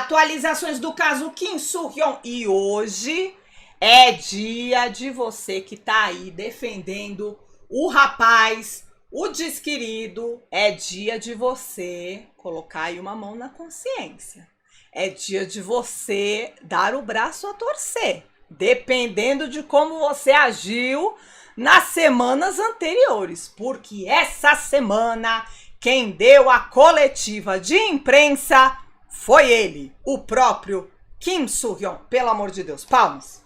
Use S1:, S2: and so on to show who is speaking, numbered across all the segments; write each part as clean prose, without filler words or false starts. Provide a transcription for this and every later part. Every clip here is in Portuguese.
S1: Atualizações do caso Kim Soo-hyun. E hoje é dia de você que tá aí defendendo o rapaz, o desquerido. É dia de você colocar aí uma mão na consciência. É dia de você dar o braço a torcer, dependendo de como você agiu nas semanas anteriores. Porque essa semana, quem deu a coletiva de imprensa foi ele, o próprio Kim Soo-hyun. Pelo amor de Deus, palmas.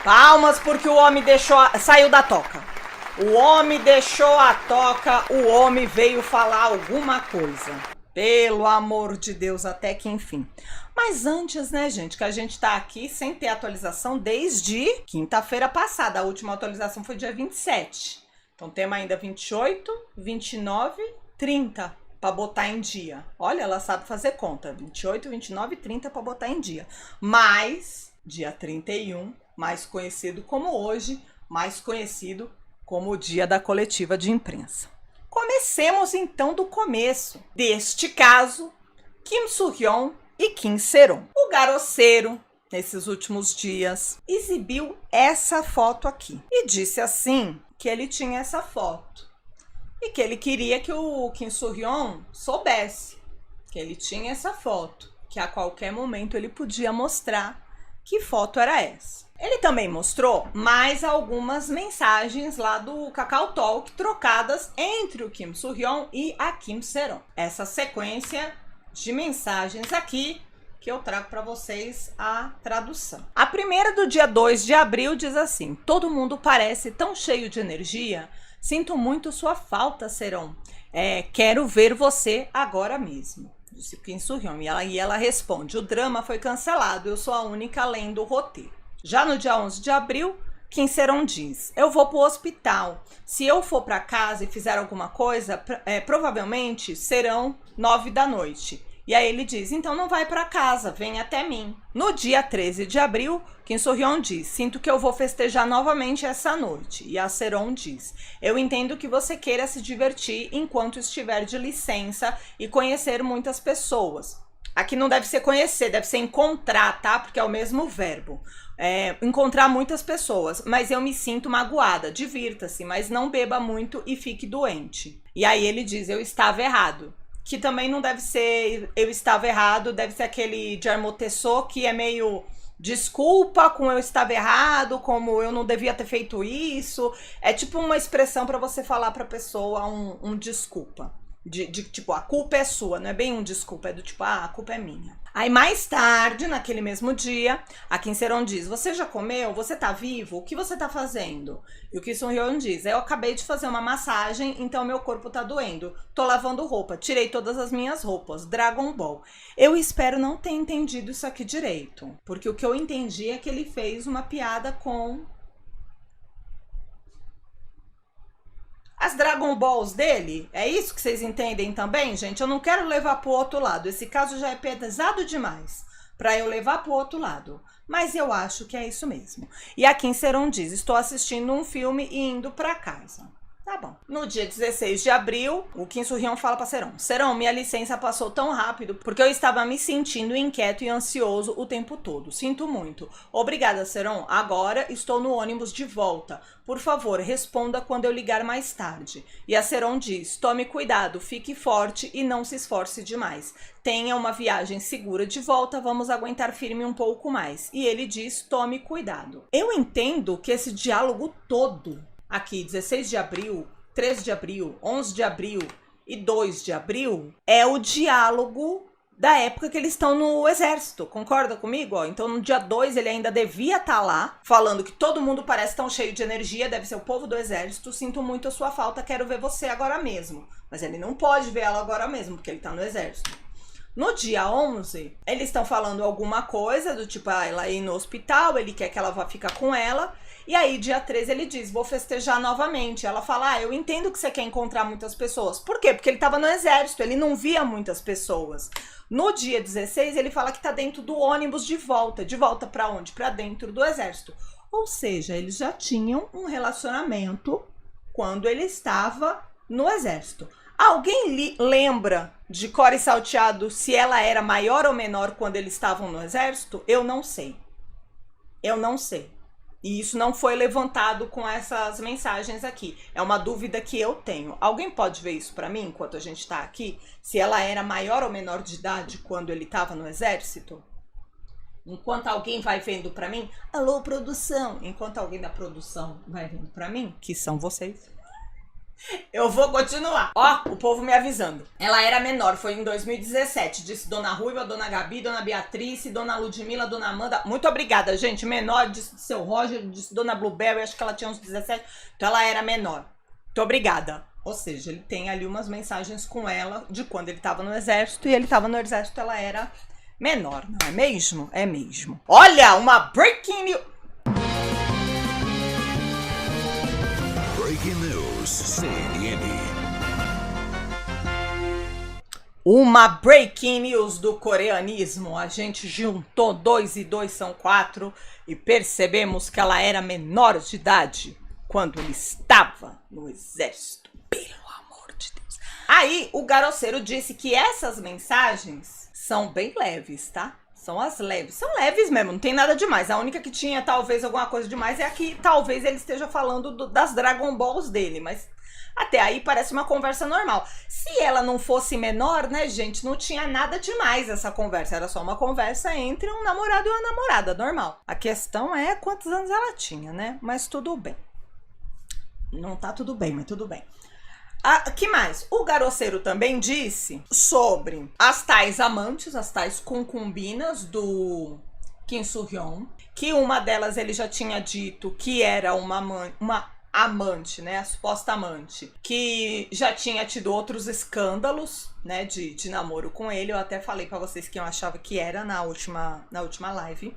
S1: Palmas porque o homem saiu da toca. O homem deixou a toca, o homem veio falar alguma coisa. Pelo amor de Deus, até que enfim. Mas antes, né, gente, que a gente tá aqui sem ter atualização desde quinta-feira passada. A última atualização foi dia 27. Então temos ainda 28, 29, 30 para botar em dia. Olha, ela sabe fazer conta. 28, 29 e 30 para botar em dia. Mas dia 31, mais conhecido como hoje, mais conhecido como o dia da coletiva de imprensa. Comecemos então do começo deste caso, Kim Soo-hyun e Kim Seron. O garoceiro, nesses últimos dias, exibiu essa foto aqui e disse assim que ele tinha essa foto e que ele queria que o Kim Soo-hyun soubesse que ele tinha essa foto, que a qualquer momento ele podia mostrar que foto era essa. Ele também mostrou mais algumas mensagens lá do Kakao Talk trocadas entre o Kim Soo-hyun e a Kim Seron. Essa sequência de mensagens aqui que eu trago para vocês a tradução. A primeira do dia 2 de abril diz assim: todo mundo parece tão cheio de energia. Sinto muito sua falta, Seron. Quero ver você agora mesmo. Disse Kim Soo-hyun. E ela responde: o drama foi cancelado, eu sou a única além do roteiro. Já no dia 11 de abril, Kim Seron diz: eu vou pro hospital. Se eu for para casa e fizer alguma coisa, provavelmente serão 9 da noite. E aí ele diz: então não vai para casa, vem até mim. No dia 13 de abril, Kim Soo-hyun diz: sinto que eu vou festejar novamente essa noite. E a Seron diz: eu entendo que você queira se divertir enquanto estiver de licença e conhecer muitas pessoas. Aqui não deve ser conhecer, deve ser encontrar, tá? Porque é o mesmo verbo. Encontrar muitas pessoas, mas eu me sinto magoada. Divirta-se, mas não beba muito e fique doente. E aí ele diz: eu estava errado. Que também não deve ser eu estava errado, deve ser aquele de Armotessô, que é meio desculpa com eu estava errado, como eu não devia ter feito isso. É tipo uma expressão para você falar para a pessoa um desculpa. Tipo, a culpa é sua, não é bem um desculpa, é do tipo, a culpa é minha. Aí mais tarde, naquele mesmo dia, a Kim Seron diz: você já comeu? Você tá vivo? O que você tá fazendo? E o Kim Soo-hyun diz: eu acabei de fazer uma massagem, então meu corpo tá doendo. Tô lavando roupa, tirei todas as minhas roupas. Dragon Ball. Eu espero não ter entendido isso aqui direito, porque o que eu entendi é que ele fez uma piada com as Dragon Balls dele. É isso que vocês entendem também, gente? Eu não quero levar pro outro lado. Esse caso já é pesado demais para eu levar pro outro lado. Mas eu acho que é isso mesmo. E a Kim Seron diz: estou assistindo um filme e indo para casa. Tá bom. No dia 16 de abril, o Kim Soo-hyun fala pra Seron: Seron, minha licença passou tão rápido porque eu estava me sentindo inquieto e ansioso o tempo todo. Sinto muito. Obrigada, Seron. Agora estou no ônibus de volta. Por favor, responda quando eu ligar mais tarde. E a Seron diz: tome cuidado, fique forte e não se esforce demais. Tenha uma viagem segura de volta, vamos aguentar firme um pouco mais. E ele diz: tome cuidado. Eu entendo que esse diálogo todo aqui, 16 de abril, 13 de abril, 11 de abril e 2 de abril, é o diálogo da época que eles estão no exército. Concorda comigo? Ó, então no dia 2 ele ainda devia estar lá, falando que todo mundo parece tão cheio de energia, deve ser o povo do exército, sinto muito a sua falta, quero ver você agora mesmo. Mas ele não pode ver ela agora mesmo, porque ele tá no exército. No dia 11, eles estão falando alguma coisa do tipo, ela ir no hospital, ele quer que ela vá ficar com ela. E aí, dia 13, ele diz: vou festejar novamente. Ela fala: eu entendo que você quer encontrar muitas pessoas. Por quê? Porque ele estava no exército, ele não via muitas pessoas. No dia 16, ele fala que tá dentro do ônibus de volta. De volta para onde? Para dentro do exército. Ou seja, eles já tinham um relacionamento quando ele estava no exército. Alguém lembra de Core Salteado se ela era maior ou menor quando eles estavam no exército? Eu não sei. Eu não sei. E isso não foi levantado com essas mensagens aqui. É uma dúvida que eu tenho. Alguém pode ver isso pra mim enquanto a gente tá aqui? Se ela era maior ou menor de idade quando ele tava no exército? Enquanto alguém vai vendo pra mim, alô, produção. Enquanto alguém da produção vai vendo pra mim, que são vocês, eu vou continuar. Ó, o povo me avisando. Ela era menor, foi em 2017. Disse Dona Ruiva, Dona Gabi, Dona Beatriz, Dona Ludmila, Dona Amanda. Muito obrigada, gente. Menor, disse seu Roger, disse Dona Blueberry, acho que ela tinha uns 17. Então ela era menor. Muito obrigada. Ou seja, ele tem ali umas mensagens com ela de quando ele tava no exército. E ele tava no exército, ela era menor, não é mesmo? É mesmo. Olha, uma breaking news.
S2: Breaking News, CNN.
S1: Uma breaking news do coreanismo. A gente juntou 2 e 2 são 4 e percebemos que ela era menor de idade quando ele estava no exército. Pelo amor de Deus. Aí o garoceiro disse que essas mensagens são bem leves, tá? São as leves. São leves mesmo, não tem nada demais. A única que tinha talvez alguma coisa demais é a que talvez ele esteja falando das Dragon Balls dele, mas até aí parece uma conversa normal. Se ela não fosse menor, né, gente, não tinha nada demais essa conversa. Era só uma conversa entre um namorado e uma namorada, normal. A questão é quantos anos ela tinha, né? Mas tudo bem. Não tá tudo bem, mas tudo bem. Que mais? O garoceiro também disse sobre as tais amantes, as tais concubinas do Kim Soo-hyun, que uma delas ele já tinha dito que era uma amante, né, a suposta amante, que já tinha tido outros escândalos, né, de namoro com ele. Eu até falei pra vocês que eu achava que era na última live.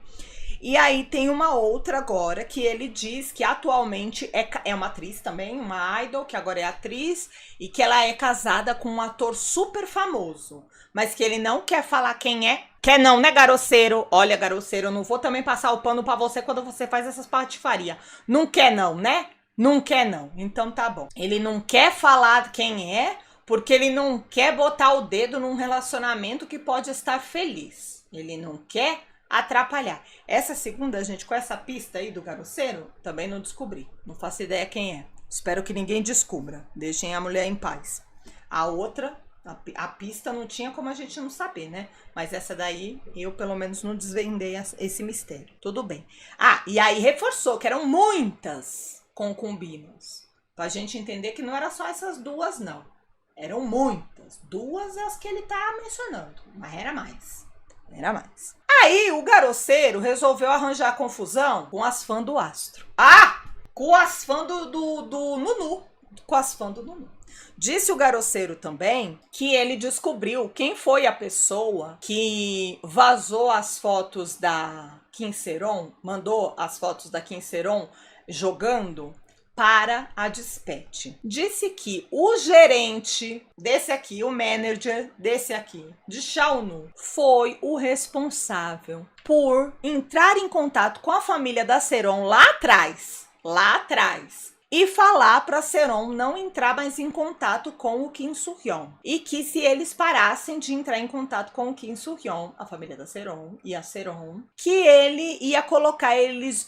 S1: E aí tem uma outra agora que ele diz que atualmente é uma atriz também, uma idol, que agora é atriz, e que ela é casada com um ator super famoso, mas que ele não quer falar quem é. Quer não, né, garoceiro? Olha, garoceiro, eu não vou também passar o pano pra você quando você faz essas patifarias. Não quer não, né? Não quer não. Então tá bom. Ele não quer falar quem é, porque ele não quer botar o dedo num relacionamento que pode estar feliz. Ele não quer atrapalhar. Essa segunda, gente, com essa pista aí do garoceiro, também não descobri. Não faço ideia quem é. Espero que ninguém descubra. Deixem a mulher em paz. A outra, a pista não tinha como a gente não saber, né? Mas essa daí, eu pelo menos não desvendei esse mistério. Tudo bem. E aí reforçou que eram muitas concubinas. Pra gente entender que não era só essas duas, não. Eram muitas. Duas as que ele tá mencionando. Mas era mais. Era mais. Aí o garoceiro resolveu arranjar confusão com as fãs do Astro. Com as fãs do Nunu. Com as fãs do Nunu. Disse o garoceiro também que ele descobriu quem foi a pessoa que vazou as fotos da Kim Sae-ron, mandou as fotos da Kim Sae-ron jogando para a Dispatch. Disse que o gerente desse aqui, o manager desse aqui, de Shaonu, foi o responsável por entrar em contato com a família da Sae-ron lá atrás, e falar para Sae-ron não entrar mais em contato com o Kim Soo-hyun. E que se eles parassem de entrar em contato com o Kim Soo-hyun, a família da Sae-ron e a Sae-ron, que ele ia colocar eles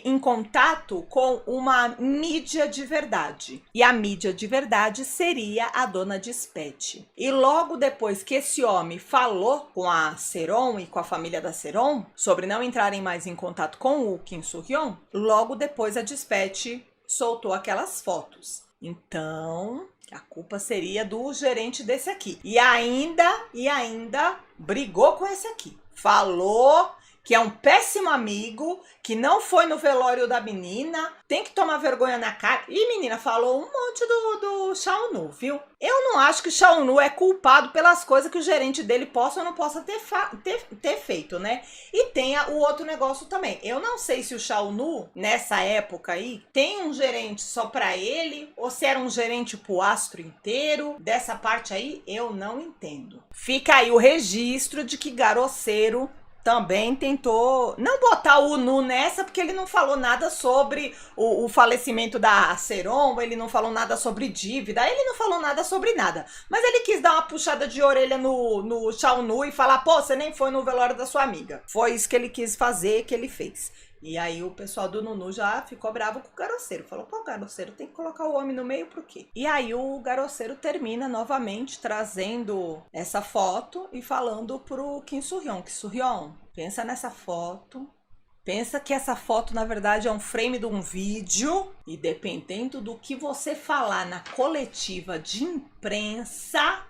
S1: em contato com uma mídia de verdade. E a mídia de verdade seria a dona Dispatch. E logo depois que esse homem falou com a Sae-ron e com a família da Sae-ron sobre não entrarem mais em contato com o Kim Soo-hyun, logo depois a Dispatch soltou aquelas fotos. Então, a culpa seria do gerente desse aqui. E ainda brigou com esse aqui. Falou que é um péssimo amigo, que não foi no velório da menina, tem que tomar vergonha na cara. E menina, falou um monte do Shaonu, viu? Eu não acho que o Shaonu é culpado pelas coisas que o gerente dele possa ou não possa ter feito, né? E tem o outro negócio também. Eu não sei se o Shaonu, nessa época aí, tem um gerente só pra ele, ou se era um gerente pro Astro inteiro. Dessa parte aí, eu não entendo. Fica aí o registro de que garoceiro também tentou não botar o Nu nessa, porque ele não falou nada sobre o falecimento da Seron, ele não falou nada sobre dívida, ele não falou nada sobre nada. Mas ele quis dar uma puxada de orelha no Shaunu e falar, pô, você nem foi no velório da sua amiga. Foi isso que ele quis fazer, que ele fez. E aí o pessoal do Nunu já ficou bravo com o Garoceiro. Falou, pô, Garoceiro, tem que colocar o homem no meio por quê? E aí o Garoceiro termina novamente trazendo essa foto e falando pro Kim Soo-hyun. Kim Soo-hyun, pensa nessa foto. Pensa que essa foto, na verdade, é um frame de um vídeo. E dependendo do que você falar na coletiva de imprensa,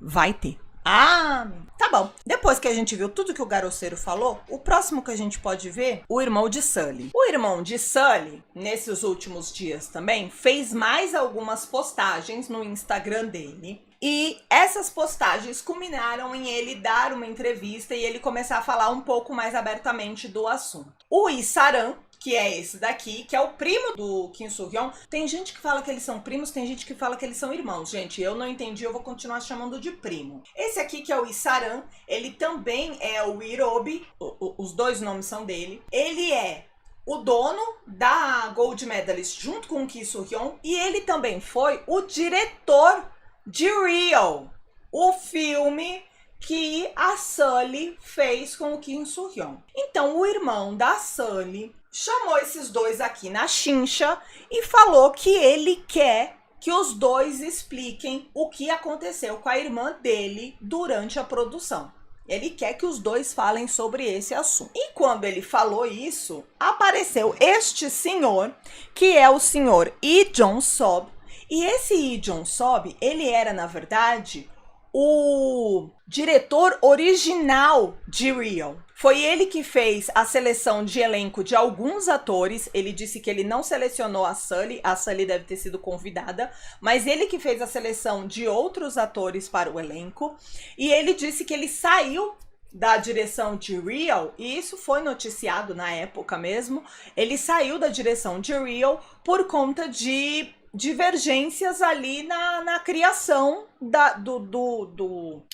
S1: vai ter. Ah, tá bom. Depois que a gente viu tudo que o Garoceiro falou, o próximo que a gente pode ver, o irmão de Sully. O irmão de Sully, nesses últimos dias também, fez mais algumas postagens no Instagram dele. E essas postagens culminaram em ele dar uma entrevista e ele começar a falar um pouco mais abertamente do assunto. O Isaran, que é esse daqui, que é o primo do Kim Soo-hyun. Tem gente que fala que eles são primos, tem gente que fala que eles são irmãos. Gente, eu não entendi, eu vou continuar chamando de primo. Esse aqui, que é o Isaran, ele também é o Irobi, os dois nomes são dele. Ele é o dono da Gold Medalist junto com o Kim Soo-hyun e ele também foi o diretor de Real, o filme que a Sully fez com o Kim Soo-hyun. Então, o irmão da Sully chamou esses dois aqui na chincha e falou que ele quer que os dois expliquem o que aconteceu com a irmã dele durante a produção. Ele quer que os dois falem sobre esse assunto. E quando ele falou isso, apareceu este senhor, que é o senhor Lee Jong-sop. E esse Lee Jong-sop, ele era, na verdade, o diretor original de Real. Foi ele que fez a seleção de elenco de alguns atores. Ele disse que ele não selecionou a Sully deve ter sido convidada, mas ele que fez a seleção de outros atores para o elenco. E ele disse que ele saiu da direção de Real, e isso foi noticiado na época mesmo. Ele saiu da direção de Real por conta de divergências ali na criação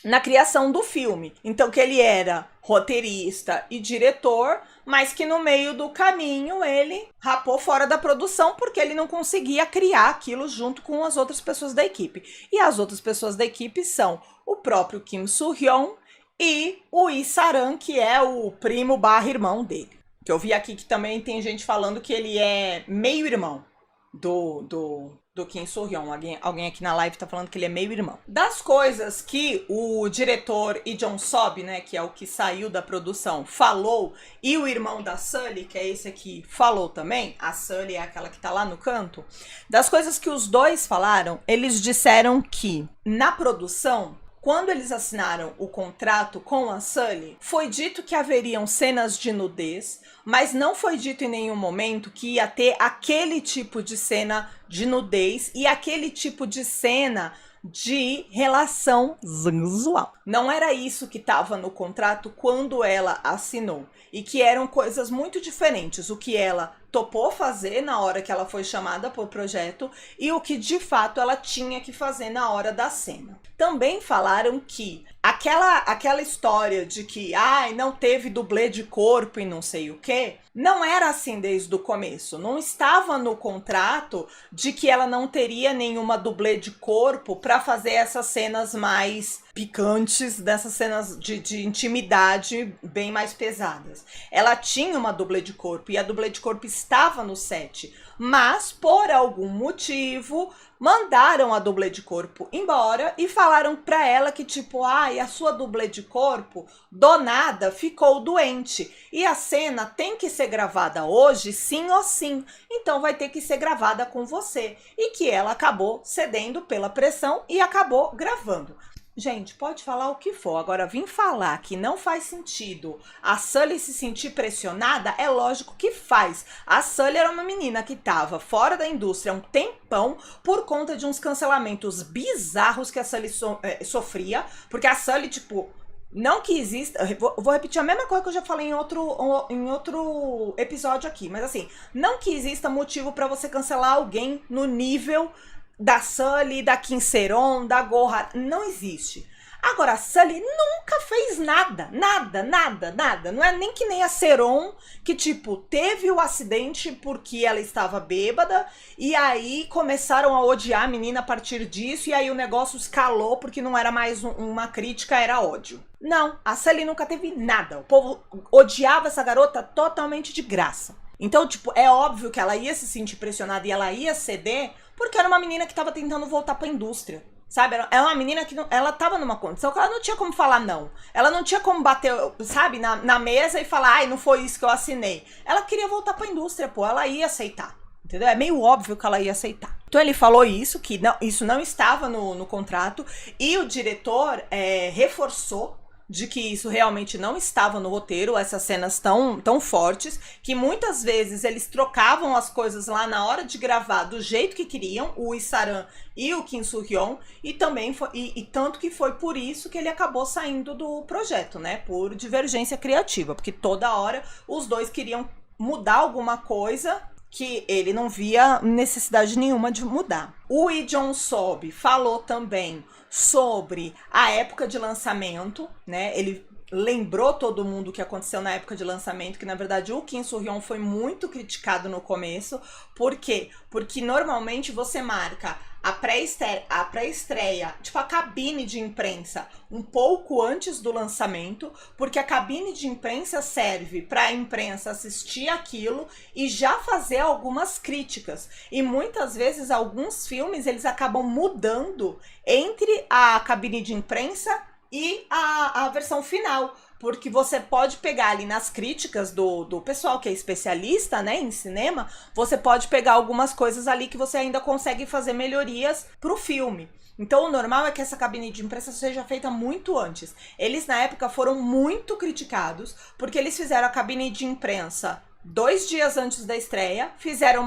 S1: na criação do filme. Então, que ele era roteirista e diretor, mas que no meio do caminho ele rapou fora da produção porque ele não conseguia criar aquilo junto com as outras pessoas da equipe. E as outras pessoas da equipe são o próprio Kim Soo-hyun e o Isaran, que é o primo / irmão dele. Que eu vi aqui que também tem gente falando que ele é meio irmão do Kim Soo-hyun. Alguém aqui na live tá falando que ele é meio irmão. Das coisas que o diretor Lee Jong-sop, né, que é o que saiu da produção, falou, e o irmão da Sully, que é esse aqui, falou também, a Sully é aquela que tá lá no canto, das coisas que os dois falaram, eles disseram que na produção, quando eles assinaram o contrato com a Sully, foi dito que haveriam cenas de nudez, mas não foi dito em nenhum momento que ia ter aquele tipo de cena de nudez e aquele tipo de cena de relação sexual. Não era isso que estava no contrato quando ela assinou. E que eram coisas muito diferentes. O que ela topou fazer na hora que ela foi chamada por projeto e o que de fato ela tinha que fazer na hora da cena. Também falaram que aquela história de que não teve dublê de corpo e não sei o que, não era assim desde o começo. Não estava no contrato de que ela não teria nenhuma dublê de corpo para fazer essas cenas mais picantes, dessas cenas de intimidade bem mais pesadas. Ela tinha uma dublê de corpo e a dublê de corpo estava no set, mas por algum motivo mandaram a dublê de corpo embora e falaram pra ela que tipo, a sua dublê de corpo do nada ficou doente e a cena tem que ser gravada hoje sim ou sim, então vai ter que ser gravada com você, e que ela acabou cedendo pela pressão e acabou gravando. Gente, pode falar o que for. Agora, vim falar que não faz sentido a Sully se sentir pressionada, é lógico que faz. A Sully era uma menina que estava fora da indústria há um tempão por conta de uns cancelamentos bizarros que a Sully sofria. Porque a Sully, tipo, não que exista... Vou repetir a mesma coisa que eu já falei em outro episódio aqui. Mas assim, não que exista motivo para você cancelar alguém no nível da Sully, da Kim Seron, da Gohar, não existe. Agora, a Sully nunca fez nada. Não é nem que nem a Seron, que, tipo, teve o acidente porque ela estava bêbada, e aí começaram a odiar a menina a partir disso, e aí o negócio escalou porque não era mais uma crítica, era ódio. Não, a Sully nunca teve nada. O povo odiava essa garota totalmente de graça. Então, tipo, é óbvio que ela ia se sentir pressionada e ela ia ceder, porque era uma menina que estava tentando voltar para a indústria. Sabe, é uma menina que ela tava numa condição que ela não tinha como falar não. Ela não tinha como bater, sabe, na mesa e falar, ai, não foi isso que eu assinei. Ela queria voltar pra indústria, pô, ela ia aceitar, entendeu? É meio óbvio que ela ia aceitar. Então ele falou isso, que não, isso não estava no contrato, e o diretor reforçou de que isso realmente não estava no roteiro, essas cenas tão fortes, que muitas vezes eles trocavam as coisas lá na hora de gravar do jeito que queriam, o Isaran e o Kim Soo-hyun, e também foi, e tanto que foi por isso que ele acabou saindo do projeto, né, por divergência criativa, porque toda hora os dois queriam mudar alguma coisa que ele não via necessidade nenhuma de mudar. O Lee Jong-soo falou também sobre a época de lançamento, né? Ele lembrou todo mundo o que aconteceu na época de lançamento, que na verdade o Kim Soo-hyun foi muito criticado no começo. Por quê? Porque normalmente você marca a pré-estreia, tipo a cabine de imprensa, um pouco antes do lançamento, porque a cabine de imprensa serve para a imprensa assistir aquilo e já fazer algumas críticas. E muitas vezes alguns filmes eles acabam mudando entre a cabine de imprensa e a versão final, porque você pode pegar ali nas críticas do pessoal que é especialista, né, em cinema, você pode pegar algumas coisas ali que você ainda consegue fazer melhorias pro filme. Então o normal é que essa cabine de imprensa seja feita muito antes. Eles na época foram muito criticados, porque eles fizeram a cabine de imprensa 2 dias antes da estreia, fizeram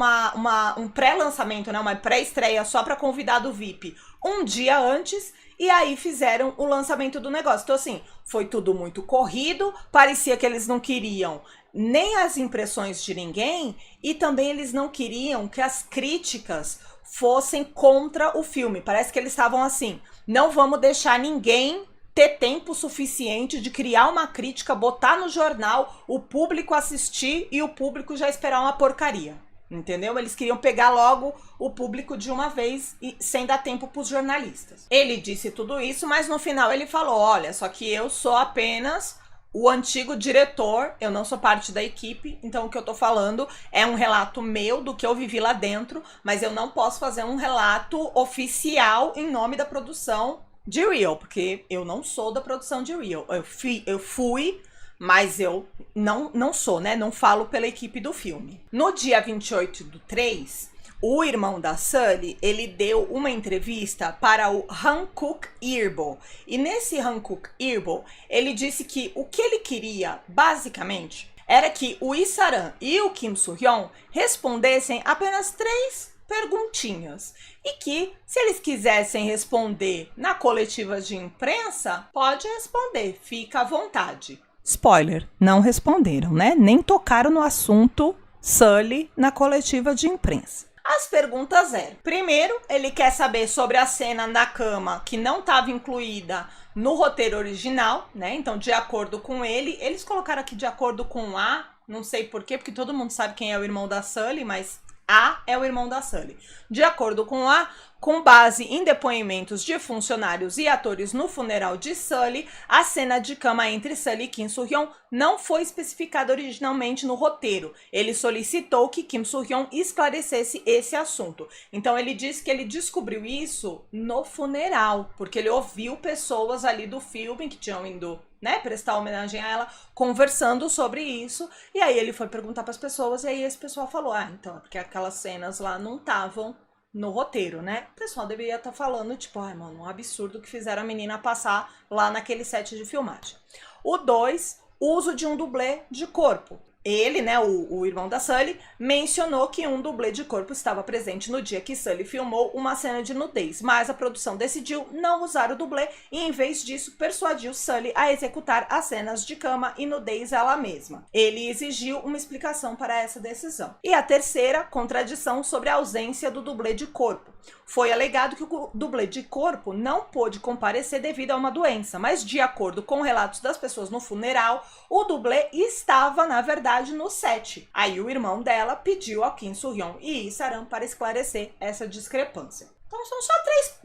S1: um pré-lançamento, né, uma pré-estreia só para convidado VIP 1 dia antes, e aí fizeram o lançamento do negócio. Então assim, foi tudo muito corrido, parecia que eles não queriam nem as impressões de ninguém, e também eles não queriam que as críticas fossem contra o filme. Parece que eles estavam assim, não vamos deixar ninguém ter tempo suficiente de criar uma crítica, botar no jornal, o público assistir e o público já esperar uma porcaria. Entendeu? Eles queriam pegar logo o público de uma vez e sem dar tempo para os jornalistas. Ele disse tudo isso, mas no final ele falou, olha, só que eu sou apenas o antigo diretor, eu não sou parte da equipe, então o que eu tô falando é um relato meu do que eu vivi lá dentro, mas eu não posso fazer um relato oficial em nome da produção de Real, porque eu não sou da produção de Real. Eu fui, mas eu não sou, né? Não falo pela equipe do filme. No dia 28/3, o irmão da Sully, ele deu uma entrevista para o Hankook Ilbo. E nesse Hankook Ilbo, ele disse que o que ele queria, basicamente, era que o Isaran e o Kim Soo-hyun respondessem apenas 3 perguntinhas. E que, se eles quisessem responder na coletiva de imprensa, pode responder, fica à vontade. Spoiler, não responderam, né? Nem tocaram no assunto Sully na coletiva de imprensa. As perguntas eram: primeiro, ele quer saber sobre a cena na cama que não estava incluída no roteiro original, né? Então, de acordo com ele, eles colocaram aqui de acordo com A, não sei porquê, porque todo mundo sabe quem é o irmão da Sully, mas A é o irmão da Sully. De acordo com A, com base em depoimentos de funcionários e atores no funeral de Sully, a cena de cama entre Sully e Kim Soo-hyun não foi especificada originalmente no roteiro. Ele solicitou que Kim Soo-hyun esclarecesse esse assunto. Então ele disse que ele descobriu isso no funeral, porque ele ouviu pessoas ali do filme que tinham ido, né, prestar homenagem a ela, conversando sobre isso, e aí ele foi perguntar para as pessoas, e aí esse pessoal falou, então, é porque aquelas cenas lá não estavam no roteiro, né? O pessoal deveria estar falando, tipo, ai, mano, um absurdo que fizeram a menina passar lá naquele set de filmagem. O 2, uso de um dublê de corpo. Ele, né, o irmão da Sully, mencionou que um dublê de corpo estava presente no dia que Sully filmou uma cena de nudez, mas a produção decidiu não usar o dublê e, em vez disso, persuadiu Sully a executar as cenas de cama e nudez ela mesma. Ele exigiu uma explicação para essa decisão. E a terceira, contradição sobre a ausência do dublê de corpo. Foi alegado que o dublê de corpo não pôde comparecer devido a uma doença, mas de acordo com relatos das pessoas no funeral, o dublê estava, na verdade, no set. Aí o irmão dela pediu ao Kim Soo-hyun e Lee Saran para esclarecer essa discrepância. Então são só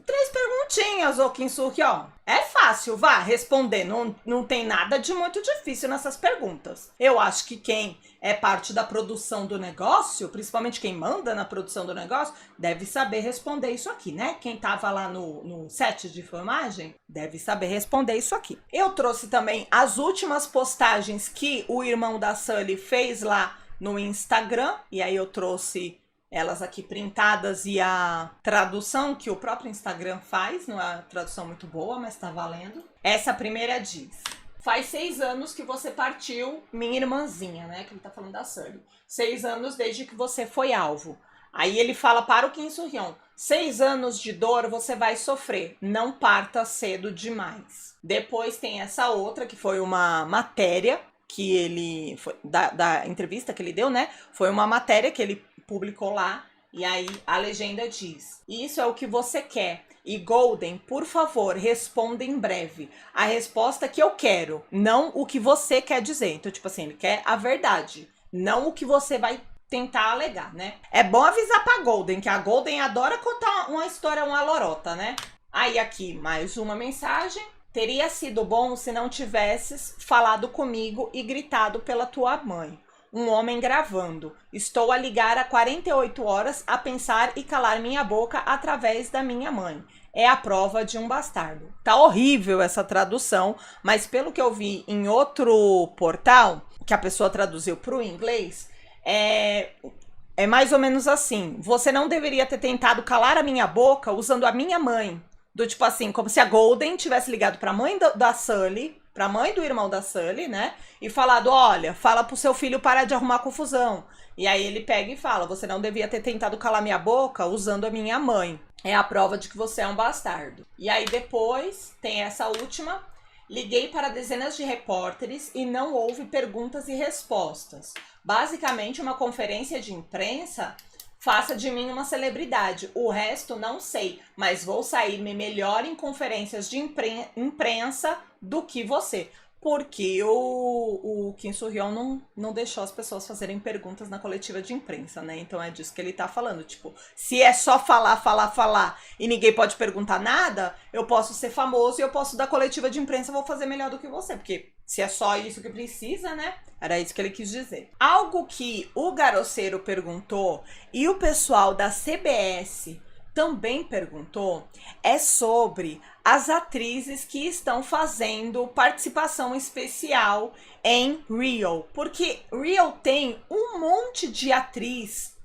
S1: três perguntinhas, ô Kim Soo-hyun. É fácil, vá, responder. Não tem nada de muito difícil nessas perguntas. Eu acho que quem é parte da produção do negócio, principalmente quem manda na produção do negócio, deve saber responder isso aqui, né? Quem tava lá no set de filmagem deve saber responder isso aqui. Eu trouxe também as últimas postagens que o irmão da Sully fez lá no Instagram. E aí eu trouxe elas aqui printadas e a tradução que o próprio Instagram faz, não é uma tradução muito boa, mas tá valendo. Essa primeira diz: faz 6 anos que você partiu, minha irmãzinha, né? Que ele tá falando da Sully. 6 anos desde que você foi alvo. Aí ele fala para o Kim Soo-hyun: 6 anos de dor você vai sofrer, não parta cedo demais. Depois tem essa outra, que foi uma matéria que ele... da entrevista que ele deu, né? Foi uma matéria que ele publicou lá, e aí a legenda diz: isso é o que você quer. E Golden, por favor, responda em breve. A resposta que eu quero, não o que você quer dizer. Então, tipo assim, ele quer a verdade, não o que você vai tentar alegar, né? É bom avisar pra Golden, que a Golden adora contar uma história, uma lorota, né? Aí aqui, mais uma mensagem. Teria sido bom se não tivesses falado comigo e gritado pela tua mãe. Um homem gravando. Estou a ligar há 48 horas a pensar e calar minha boca através da minha mãe. É a prova de um bastardo. Tá horrível essa tradução, mas pelo que eu vi em outro portal, que a pessoa traduziu para o inglês, é mais ou menos assim: você não deveria ter tentado calar a minha boca usando a minha mãe. Do tipo assim, como se a Golden tivesse ligado para a mãe da Sully, pra mãe do irmão da Sully, né? E falado: olha, fala pro seu filho parar de arrumar confusão. E aí ele pega e fala: você não devia ter tentado calar minha boca usando a minha mãe. É a prova de que você é um bastardo. E aí depois tem essa última: liguei para dezenas de repórteres e não houve perguntas e respostas. Basicamente uma conferência de imprensa. Faça de mim uma celebridade. O resto não sei, mas vou sair-me melhor em conferências de imprensa do que você. Porque o Kim Soo-hyun não deixou as pessoas fazerem perguntas na coletiva de imprensa, né? Então é disso que ele tá falando. Tipo, se é só falar e ninguém pode perguntar nada, eu posso ser famoso e eu posso dar coletiva de imprensa, eu vou fazer melhor do que você. Porque se é só isso que precisa, né? Era isso que ele quis dizer. Algo que o Garoceiro perguntou e o pessoal da CBS também perguntou é sobre as atrizes que estão fazendo participação especial em Real. Porque Real tem um monte de atriz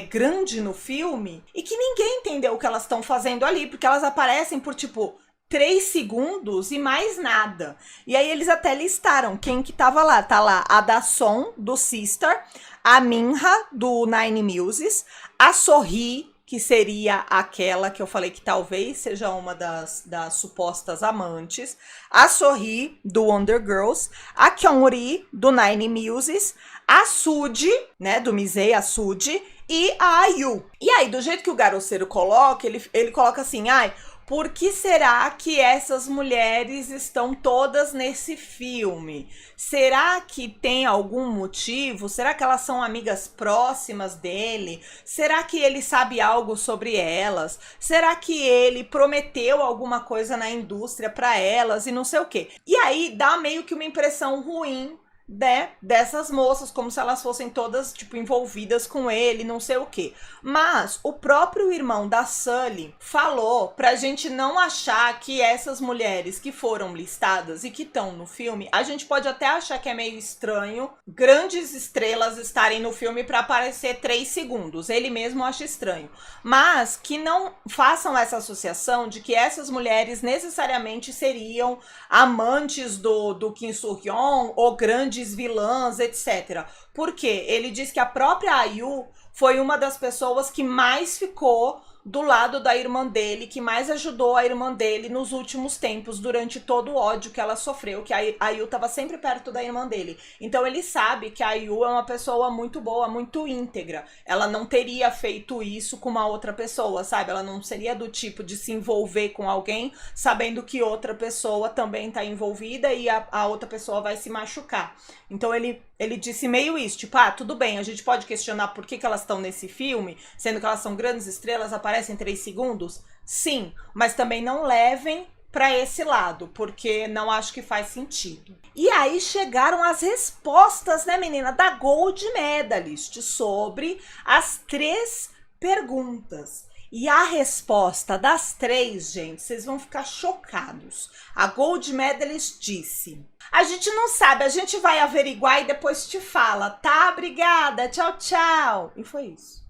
S1: grande no filme e que ninguém entendeu o que elas estão fazendo ali, porque elas aparecem por tipo 3 segundos e mais nada. E aí eles até listaram quem que tava lá. Tá lá a Da-Song, do Sister, a Minha, do Nine Muses, a Sohee, que seria aquela que eu falei que talvez seja uma das supostas amantes, a Sohee, do Wonder Girls, a Kyung-ri, do Nine Muses, a Suji, né, do Misei, a Suji, e a IU. E aí, do jeito que o Garoceiro coloca, ele coloca assim: ai, por que será que essas mulheres estão todas nesse filme? Será que tem algum motivo? Será que elas são amigas próximas dele? Será que ele sabe algo sobre elas? Será que ele prometeu alguma coisa na indústria para elas e não sei o quê? E aí dá meio que uma impressão ruim, né, dessas moças, como se elas fossem todas, tipo, envolvidas com ele, não sei o quê. Mas o próprio irmão da Sully falou pra gente não achar que essas mulheres que foram listadas e que estão no filme, a gente pode até achar que é meio estranho grandes estrelas estarem no filme pra aparecer 3 segundos. Ele mesmo acha estranho. Mas que não façam essa associação de que essas mulheres necessariamente seriam amantes do Kim Soo-hyun ou grandes vilãs, etc. Porque ele diz que a própria IU foi uma das pessoas que mais ficou do lado da irmã dele, que mais ajudou a irmã dele nos últimos tempos, durante todo o ódio que ela sofreu, que a Yu estava sempre perto da irmã dele. Então ele sabe que a Yu é uma pessoa muito boa, muito íntegra. Ela não teria feito isso com uma outra pessoa, sabe? Ela não seria do tipo de se envolver com alguém sabendo que outra pessoa também tá envolvida e a outra pessoa vai se machucar. Então ele disse meio isso, tipo, tudo bem, a gente pode questionar por que elas estão nesse filme, sendo que elas são grandes estrelas, aparecem em 3 segundos? Sim, mas também não levem pra esse lado, porque não acho que faz sentido. E aí chegaram as respostas, né, menina, da Gold Medalist sobre as 3 perguntas. E a resposta das 3, gente, vocês vão ficar chocados. A Gold Medalist disse: a gente não sabe, a gente vai averiguar e depois te fala, tá? Obrigada, tchau, tchau. E foi isso.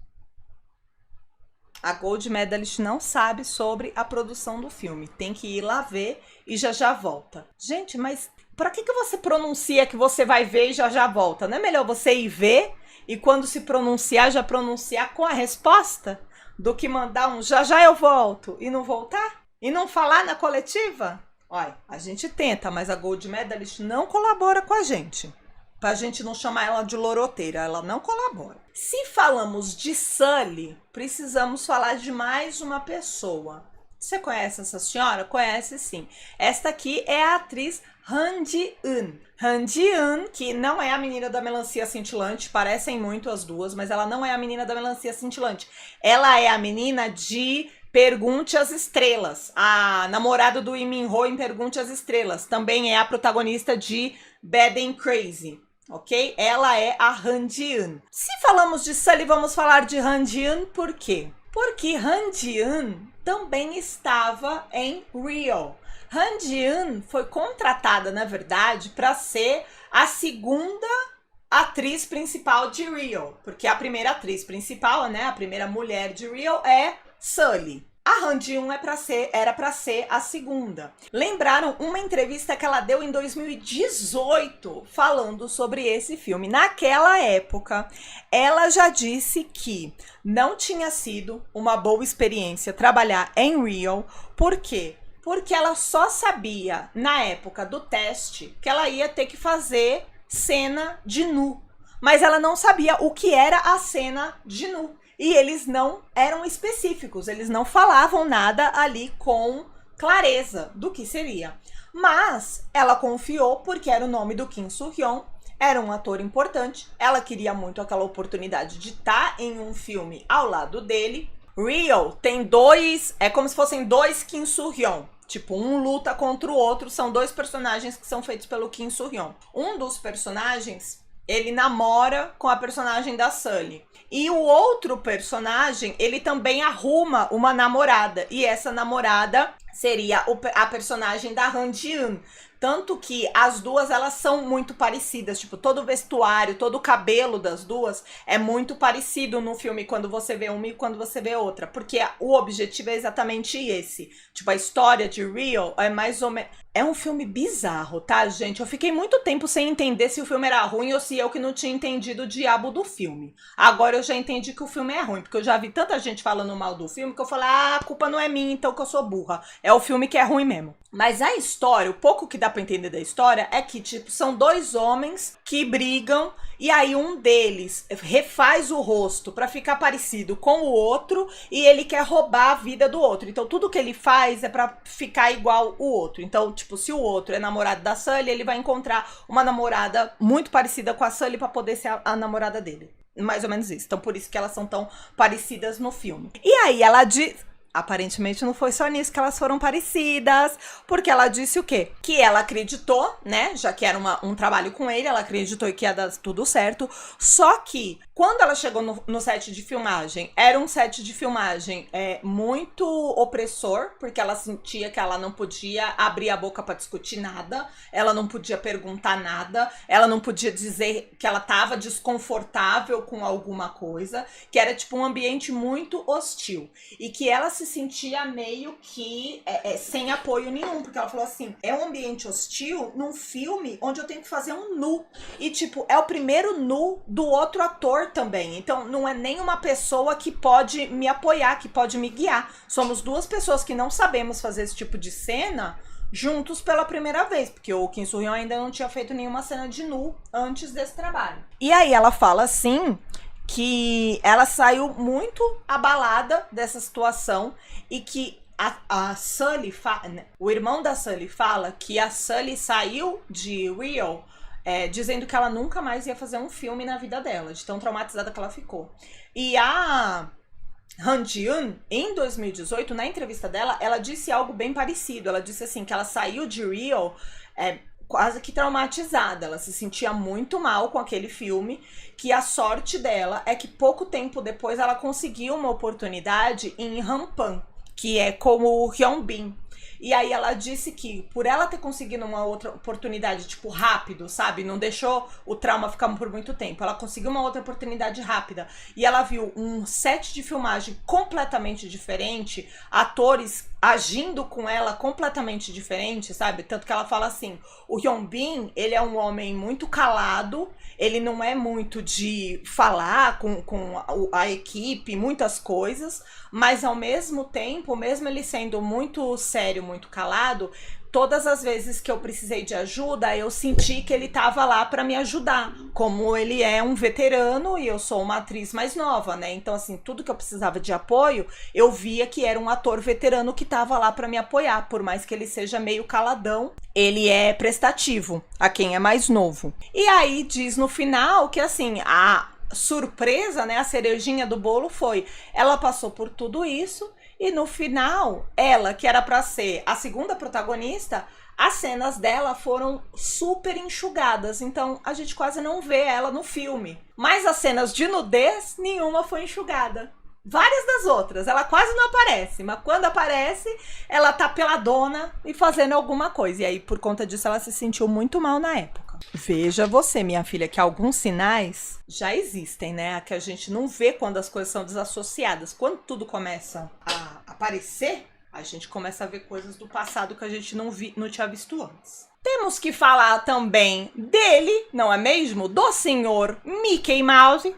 S1: A Gold Medalist não sabe sobre a produção do filme. Tem que ir lá ver e já volta. Gente, mas pra que você pronuncia que você vai ver e já volta? Não é melhor você ir ver e quando se pronunciar, já pronunciar com a resposta? Do que mandar um já eu volto e não voltar? E não falar na coletiva? Olha, a gente tenta, mas a Gold Medalist não colabora com a gente. Pra gente não chamar ela de loroteira, ela não colabora. Se falamos de Sully, precisamos falar de mais uma pessoa. Você conhece essa senhora? Conhece sim. Esta aqui é a atriz Han Ji-eun. Han Ji-eun, que não é a menina da melancia cintilante, parecem muito as duas, mas ela não é a menina da melancia cintilante. Ela é a menina de Pergunte às Estrelas, a namorada do Lee Min-ho em Pergunte às Estrelas. Também é a protagonista de Bad and Crazy, ok? Ela é a Han Ji-eun. Se falamos de Sully, vamos falar de Han Ji-eun por quê? Porque Han Ji-eun também estava em Rio. Han Ji-eun foi contratada, na verdade, para ser a segunda atriz principal de Rio. Porque a primeira atriz principal, né, a primeira mulher de Rio é Sully. A Han Ji-eun era para ser a segunda. Lembraram uma entrevista que ela deu em 2018 falando sobre esse filme. Naquela época, ela já disse que não tinha sido uma boa experiência trabalhar em Rio. Por quê? Porque ela só sabia, na época do teste, que ela ia ter que fazer cena de nu. Mas ela não sabia o que era a cena de nu. E eles não eram específicos, eles não falavam nada ali com clareza do que seria. Mas ela confiou porque era o nome do Kim Soo-hyun, era um ator importante, ela queria muito aquela oportunidade de estar em um filme ao lado dele. Rio tem 2, é como se fossem 2 Kim Soo-hyun. Tipo, um luta contra o outro, são 2 personagens que são feitos pelo Kim Soo-hyun. Um dos personagens, ele namora com a personagem da Sully. E o outro personagem, ele também arruma uma namorada. E essa namorada seria a personagem da Han Ji-eun. Tanto que as duas, elas são muito parecidas. Tipo, todo o vestuário, todo o cabelo das duas é muito parecido no filme quando você vê uma e quando você vê outra. Porque o objetivo é exatamente esse. Tipo, a história de Rio é mais ou menos... É um filme bizarro, tá, gente? Eu fiquei muito tempo sem entender se o filme era ruim ou se eu que não tinha entendido o diabo do filme. Agora eu já entendi que o filme é ruim, porque eu já vi tanta gente falando mal do filme que eu falei, a culpa não é minha, então que eu sou burra. É o filme que é ruim mesmo. Mas a história, o pouco que dá pra entender da história é que, tipo, são 2 homens que brigam e aí um deles refaz o rosto pra ficar parecido com o outro e ele quer roubar a vida do outro. Então tudo que ele faz é pra ficar igual o outro. Então, tipo, se o outro é namorado da Sully, ele vai encontrar uma namorada muito parecida com a Sully pra poder ser a namorada dele. Mais ou menos isso. Então por isso que elas são tão parecidas no filme. E aí ela diz... Aparentemente não foi só nisso que elas foram parecidas, porque ela disse o quê? Que ela acreditou, né, já que era um trabalho com ele, ela acreditou que ia dar tudo certo, só que quando ela chegou no set de filmagem, era um set de filmagem muito opressor, porque ela sentia que ela não podia abrir a boca pra discutir nada, ela não podia perguntar nada, ela não podia dizer que ela tava desconfortável com alguma coisa, que era tipo um ambiente muito hostil, e que ela se sentia meio que sem apoio nenhum, porque ela falou assim, é um ambiente hostil num filme onde eu tenho que fazer um nu, e tipo, é o primeiro nu do outro ator ator também. Então, não é nem uma pessoa que pode me apoiar, que pode me guiar. Somos duas pessoas que não sabemos fazer esse tipo de cena juntos pela primeira vez, porque o Kim Soo-hyun ainda não tinha feito nenhuma cena de nu antes desse trabalho. E aí ela fala assim que ela saiu muito abalada dessa situação e que a Sully, o irmão da Sully fala que a Sully saiu de Rio dizendo que ela nunca mais ia fazer um filme na vida dela, de tão traumatizada que ela ficou. E a Han Ji-eun, em 2018, na entrevista dela, ela disse algo bem parecido. Ela disse assim, que ela saiu de Rio quase que traumatizada. Ela se sentia muito mal com aquele filme, que a sorte dela é que pouco tempo depois ela conseguiu uma oportunidade em Hampan, que é com o Hyun Bin. E aí ela disse que por ela ter conseguido uma outra oportunidade, tipo, rápido, sabe? Não deixou o trauma ficar por muito tempo. Ela conseguiu uma outra oportunidade rápida. E ela viu um set de filmagem completamente diferente, atores agindo com ela completamente diferente, sabe? Tanto que ela fala assim, o Hyun Bin, ele é um homem muito calado, ele não é muito de falar com a equipe, muitas coisas, mas ao mesmo tempo, mesmo ele sendo muito sério, muito calado, todas as vezes que eu precisei de ajuda, eu senti que ele tava lá para me ajudar. Como ele é um veterano e eu sou uma atriz mais nova, né? Então, assim, tudo que eu precisava de apoio, eu via que era um ator veterano que tava lá para me apoiar. Por mais que ele seja meio caladão, ele é prestativo a quem é mais novo. E aí diz no final que, assim, a surpresa, né, a cerejinha do bolo foi, ela passou por tudo isso e no final, ela, que era pra ser a segunda protagonista, as cenas dela foram super enxugadas, então a gente quase não vê ela no filme. Mas as cenas de nudez, nenhuma foi enxugada. Várias das outras, ela quase não aparece, mas quando aparece, ela tá peladona e fazendo alguma coisa. E aí, por conta disso, ela se sentiu muito mal na época. Veja você, minha filha, que alguns sinais já existem, né? Que a gente não vê quando as coisas são desassociadas. Quando tudo começa a aparecer, a gente começa a ver coisas do passado que a gente não tinha visto antes. Temos que falar também dele, não é mesmo? Do senhor Mickey Mouse.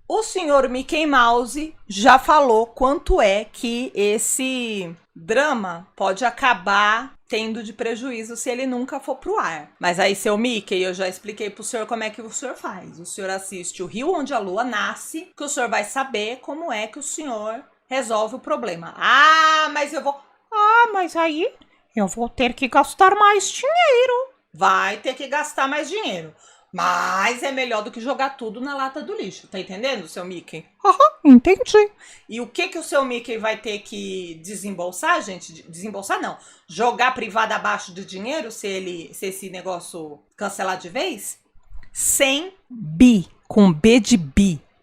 S1: O senhor Mickey Mouse já falou quanto é que esse drama pode acabar tendo de prejuízo se ele nunca for pro ar. Mas aí, seu Mickey, eu já expliquei pro senhor como é que o senhor faz. O senhor assiste O Rio Onde a Lua Nasce, que o senhor vai saber como é que o senhor resolve o problema. Mas aí eu vou ter que gastar mais dinheiro. Vai ter que gastar mais dinheiro. Mas é melhor do que jogar tudo na lata do lixo, tá entendendo, seu Mickey? Entendi. E o que o seu Mickey vai ter que desembolsar, gente? Desembolsar não. Jogar privada abaixo de dinheiro se esse negócio cancelar de vez? 100 com B de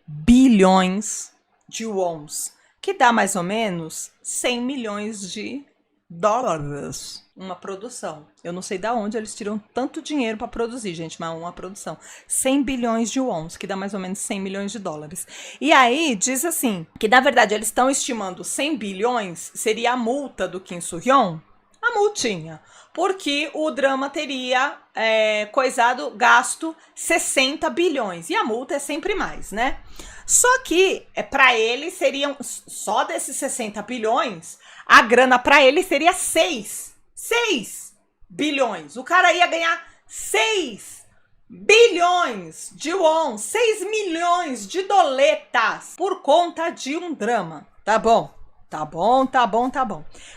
S1: bilhões de wons, que dá mais ou menos 100 milhões de dólares. Uma produção. Eu não sei de onde eles tiram tanto dinheiro para produzir, gente, mas uma produção. 100 bilhões de wons, que dá mais ou menos 100 milhões de dólares. E aí, diz assim, que na verdade eles estão estimando 100 bilhões seria a multa do Kim Soo-hyun, a multinha, porque o drama teria gasto 60 bilhões. E a multa é sempre mais, né? Só que, para eles, seriam, só desses 60 bilhões, a grana para ele seria 6 bilhões. O cara ia ganhar 6 bilhões de won, 6 milhões de doletas por conta de um drama. Tá bom.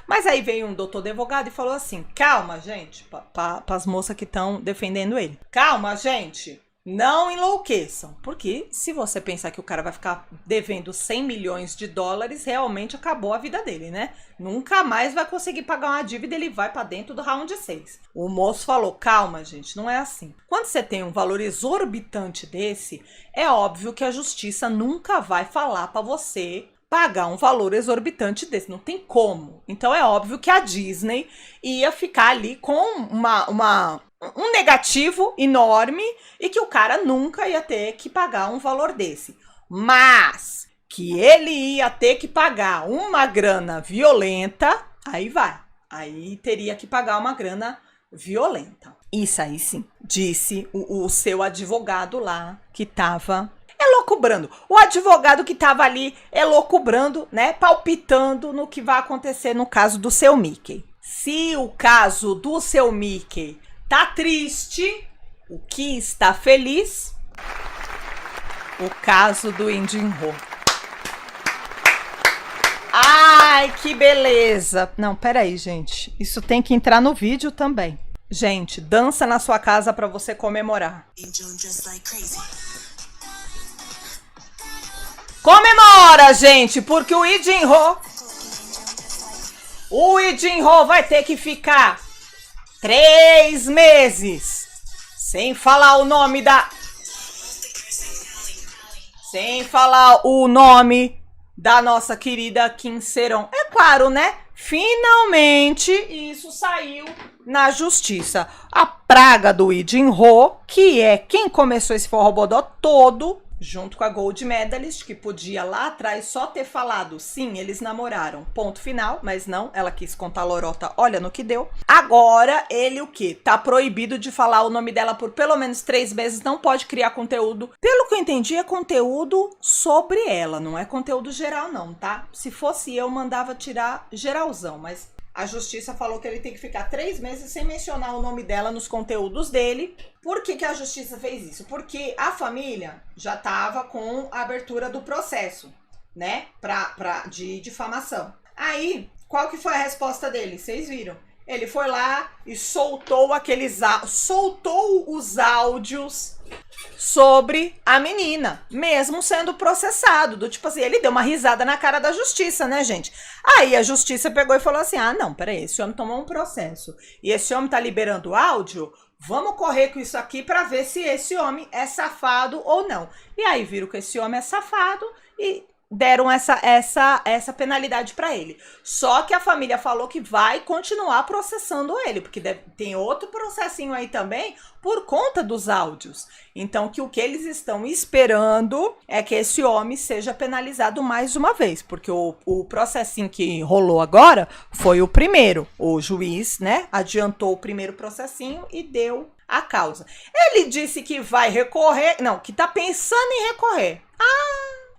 S1: Mas aí veio um doutor advogado e falou assim, calma, gente, para as moças que estão defendendo ele. Calma, gente. Não enlouqueçam, porque se você pensar que o cara vai ficar devendo 100 milhões de dólares, realmente acabou a vida dele, né? Nunca mais vai conseguir pagar uma dívida, ele vai para dentro do round 6. O moço falou, calma, gente, não é assim. Quando você tem um valor exorbitante desse, é óbvio que a justiça nunca vai falar para você pagar um valor exorbitante desse, não tem como. Então é óbvio que a Disney ia ficar ali com um negativo enorme e que o cara nunca ia ter que pagar um valor desse. Mas que ele ia ter que pagar uma grana violenta, aí teria que pagar uma grana violenta. Isso aí sim, disse o seu advogado lá que tava... elocubrando. O advogado que tava ali elocubrando, né, palpitando no que vai acontecer no caso do seu Mickey. Se o caso do seu Mickey tá triste, o que está feliz? O caso do Lee Jin-ho. Ai, que beleza! Não, peraí, gente. Isso tem que entrar no vídeo também. Gente, dança na sua casa pra você comemorar. Comemora, gente, porque o Lee Jin-ho vai ter que ficar 3 meses sem falar o nome da nossa querida Kim Se-ron. É claro, né? Finalmente isso saiu na justiça. A praga do Lee Jin-ho, que é quem começou esse forrobodó todo, junto com a Gold Medalist, que podia lá atrás só ter falado, sim, eles namoraram, ponto final, mas não, ela quis contar lorota, olha no que deu. Agora, ele o quê? Tá proibido de falar o nome dela por pelo menos 3 meses, não pode criar conteúdo. Pelo que eu entendi, é conteúdo sobre ela, não é conteúdo geral não, tá? Se fosse eu, mandava tirar geralzão, mas a justiça falou que ele tem que ficar 3 meses sem mencionar o nome dela nos conteúdos dele. Por que a justiça fez isso? Porque a família já estava com a abertura do processo, né? De difamação. Aí, qual que foi a resposta dele? Vocês viram? Ele foi lá e soltou os áudios sobre a menina, mesmo sendo processado, do tipo assim, ele deu uma risada na cara da justiça, né, gente? Aí a justiça pegou e falou assim, ah, não, peraí, esse homem tomou um processo, e esse homem tá liberando áudio, vamos correr com isso aqui pra ver se esse homem é safado ou não. E aí viram que esse homem é safado e deram essa penalidade para ele. Só que a família falou que vai continuar processando ele, porque tem outro processinho aí também por conta dos áudios. Então, que o que eles estão esperando é que esse homem seja penalizado mais uma vez, porque o processinho que rolou agora foi o primeiro. O juiz, né, adiantou o primeiro processinho e deu a causa. Ele disse que vai recorrer, não, que tá pensando em recorrer.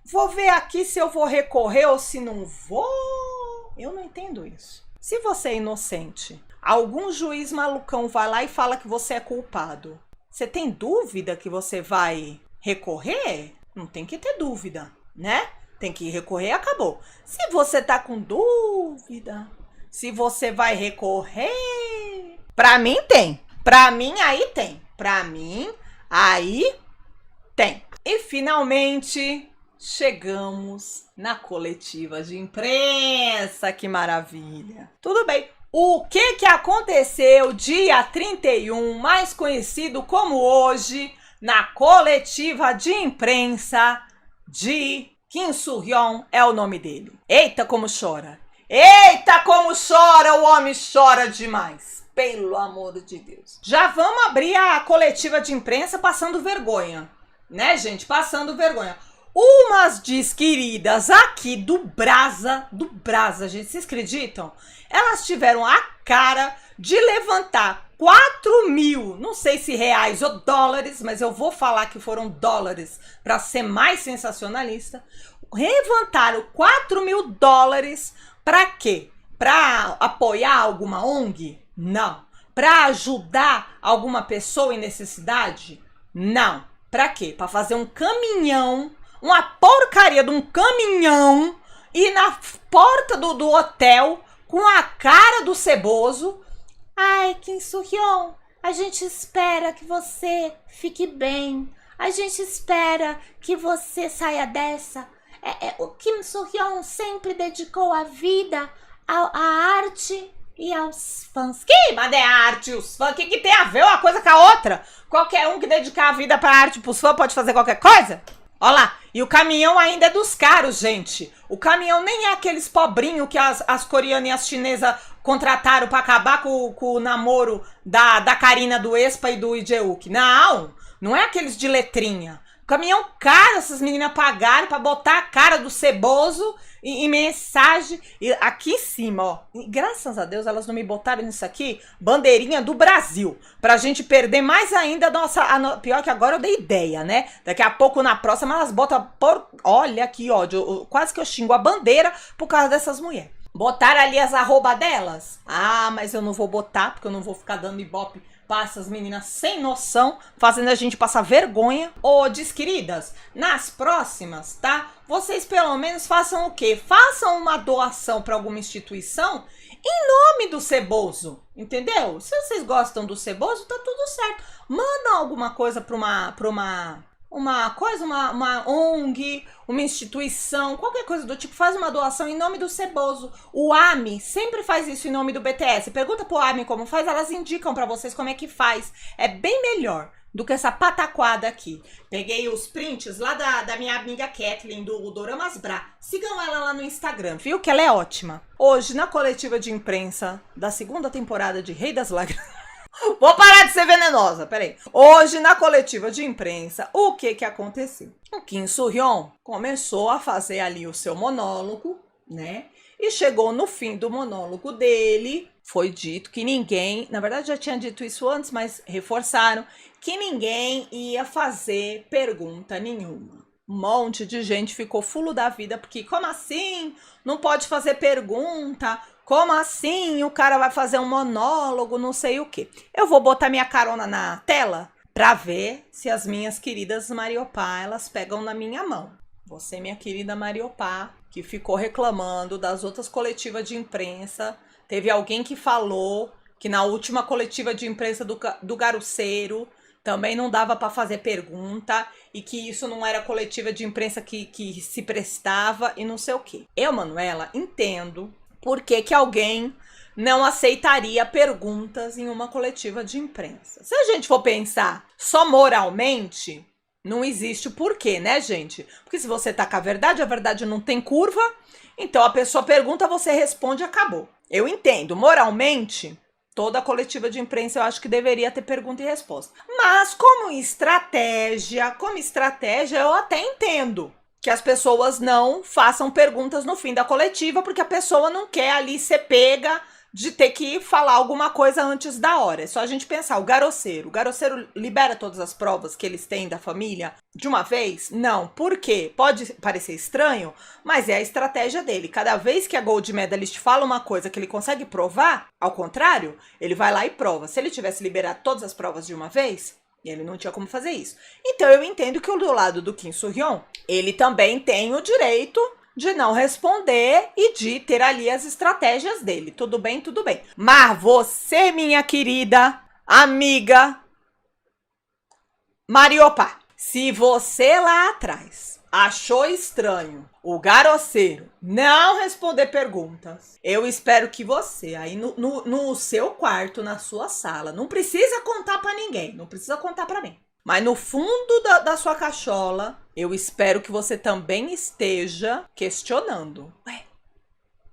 S1: Vou ver aqui se eu vou recorrer ou se não vou. Eu não entendo isso. Se você é inocente, algum juiz malucão vai lá e fala que você é culpado. Você tem dúvida que você vai recorrer? Não tem que ter dúvida, né? Tem que recorrer e acabou. Se você tá com dúvida, se você vai recorrer... Pra mim tem. Pra mim aí tem. Pra mim aí tem. E finalmente... chegamos na coletiva de imprensa, que maravilha. Tudo bem, o que aconteceu dia 31, mais conhecido como hoje, na coletiva de imprensa de Kim Soo-hyun, é o nome dele. Eita como chora, eita como chora, o homem chora demais, pelo amor de Deus. Já vamos abrir a coletiva de imprensa passando vergonha, né, gente, passando vergonha. Umas desqueridas aqui do Brasa, gente, vocês acreditam? Elas tiveram a cara de levantar 4.000, não sei se reais ou dólares, mas eu vou falar que foram dólares para ser mais sensacionalista. Levantaram 4.000 dólares para quê? Para apoiar alguma ONG? Não. Para ajudar alguma pessoa em necessidade? Não. Para quê? Para fazer um caminhão, uma porcaria de um caminhão, e na porta do hotel, com a cara do ceboso. Ai, Kim Soo-hyun, a gente espera que você fique bem. A gente espera que você saia dessa. O Kim Soo-hyun sempre dedicou a vida à arte e aos fãs. Que mas é arte, os fãs? O que tem a ver uma coisa com a outra? Qualquer um que dedicar a vida pra arte pros fãs pode fazer qualquer coisa? Olha lá, e o caminhão ainda é dos caros, gente. O caminhão nem é aqueles pobrinhos que as coreanas e as chinesas contrataram pra acabar com o namoro da Karina do Espa e do Lee Jae-wook. Não, não é aqueles de letrinha. Caminhão caro, essas meninas pagaram pra botar a cara do Ceboso em mensagem. E aqui em cima, ó. E graças a Deus elas não me botaram nisso aqui. Bandeirinha do Brasil. Pra gente perder mais ainda a nossa... Pior que agora eu dei ideia, né? Daqui a pouco na próxima elas botam... Olha que ódio. Quase que eu xingo a bandeira por causa dessas mulheres. Botaram ali as arroba delas? Ah, mas eu não vou botar, porque eu não vou ficar dando ibope pra essas meninas sem noção, fazendo a gente passar vergonha. Ô, desqueridas, nas próximas, tá? Vocês pelo menos façam o quê? Façam uma doação pra alguma instituição em nome do Ceboso, entendeu? Se vocês gostam do Ceboso, tá tudo certo. Mandam alguma coisa pra uma ONG, uma instituição, qualquer coisa do tipo, faz uma doação em nome do Ceboso. O AMI sempre faz isso em nome do BTS. Pergunta pro AMI como faz, elas indicam pra vocês como é que faz. É bem melhor do que essa pataquada aqui. Peguei os prints lá da minha amiga Kathleen, do Doramas Bra. Sigam ela lá no Instagram, viu? Que ela é ótima. Hoje, na coletiva de imprensa da segunda temporada de Rei das Lágrimas... Vou parar de ser venenosa, peraí. Hoje, na coletiva de imprensa, o que aconteceu? O Kim Soo-hyun começou a fazer ali o seu monólogo, né? E chegou no fim do monólogo dele, foi dito que ninguém... Na verdade, já tinha dito isso antes, mas reforçaram que ninguém ia fazer pergunta nenhuma. Um monte de gente ficou fulo da vida, porque como assim? Não pode fazer pergunta... Como assim? O cara vai fazer um monólogo, não sei o quê. Eu vou botar minha carona na tela pra ver se as minhas queridas Mariopá, elas pegam na minha mão. Você, minha querida Mariopá, que ficou reclamando das outras coletivas de imprensa. Teve alguém que falou que na última coletiva de imprensa do Garoceiro também não dava pra fazer pergunta e que isso não era coletiva de imprensa que se prestava e não sei o quê. Eu, Manuela, entendo... Por que alguém não aceitaria perguntas em uma coletiva de imprensa? Se a gente for pensar só moralmente, não existe o porquê, né, gente? Porque se você tá com a verdade não tem curva, então a pessoa pergunta, você responde e acabou. Eu entendo, moralmente, toda coletiva de imprensa eu acho que deveria ter pergunta e resposta. Mas como estratégia eu até entendo que as pessoas não façam perguntas no fim da coletiva, porque a pessoa não quer ali ser pega de ter que falar alguma coisa antes da hora. É só a gente pensar, o Garoceiro libera todas as provas que eles têm da família de uma vez? Não. Por quê? Pode parecer estranho, mas é a estratégia dele. Cada vez que a Gold Medalist fala uma coisa que ele consegue provar, ao contrário, ele vai lá e prova. Se ele tivesse liberado todas as provas de uma vez... E ele não tinha como fazer isso. Então eu entendo que do lado do Kim Soo-hyun, ele também tem o direito de não responder e de ter ali as estratégias dele. Tudo bem, tudo bem. Mas você, minha querida amiga Mariopá, se você lá atrás achou estranho o Garoceiro não responder perguntas, eu espero que você, aí no seu quarto, na sua sala, não precisa contar pra ninguém, não precisa contar pra mim, mas no fundo da sua cachola, eu espero que você também esteja questionando. Ué,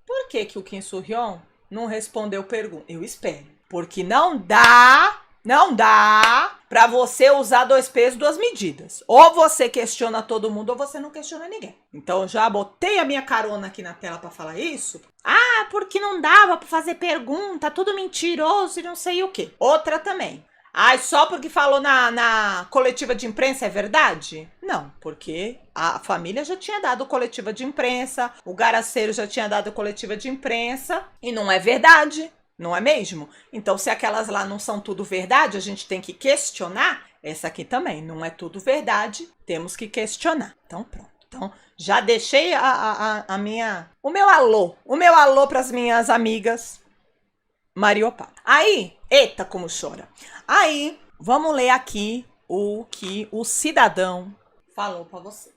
S1: por que o Kim Soo-hyun não respondeu pergunta? Eu espero, porque não dá pra você usar 2 pesos, 2 medidas. Ou você questiona todo mundo, ou você não questiona ninguém. Então, já botei a minha carona aqui na tela pra falar isso. Ah, porque não dava pra fazer pergunta, tudo mentiroso e não sei o quê. Outra também. Ah, só porque falou na coletiva de imprensa é verdade? Não, porque a família já tinha dado coletiva de imprensa, o Garoceiro já tinha dado coletiva de imprensa, e não é verdade. Não é mesmo? Então, se aquelas lá não são tudo verdade, a gente tem que questionar. Essa aqui também não é tudo verdade, temos que questionar. Então, pronto. Então, já deixei o meu alô para as minhas amigas Mariopá. Aí, eita como chora. Aí, vamos ler aqui o que o cidadão falou para vocês.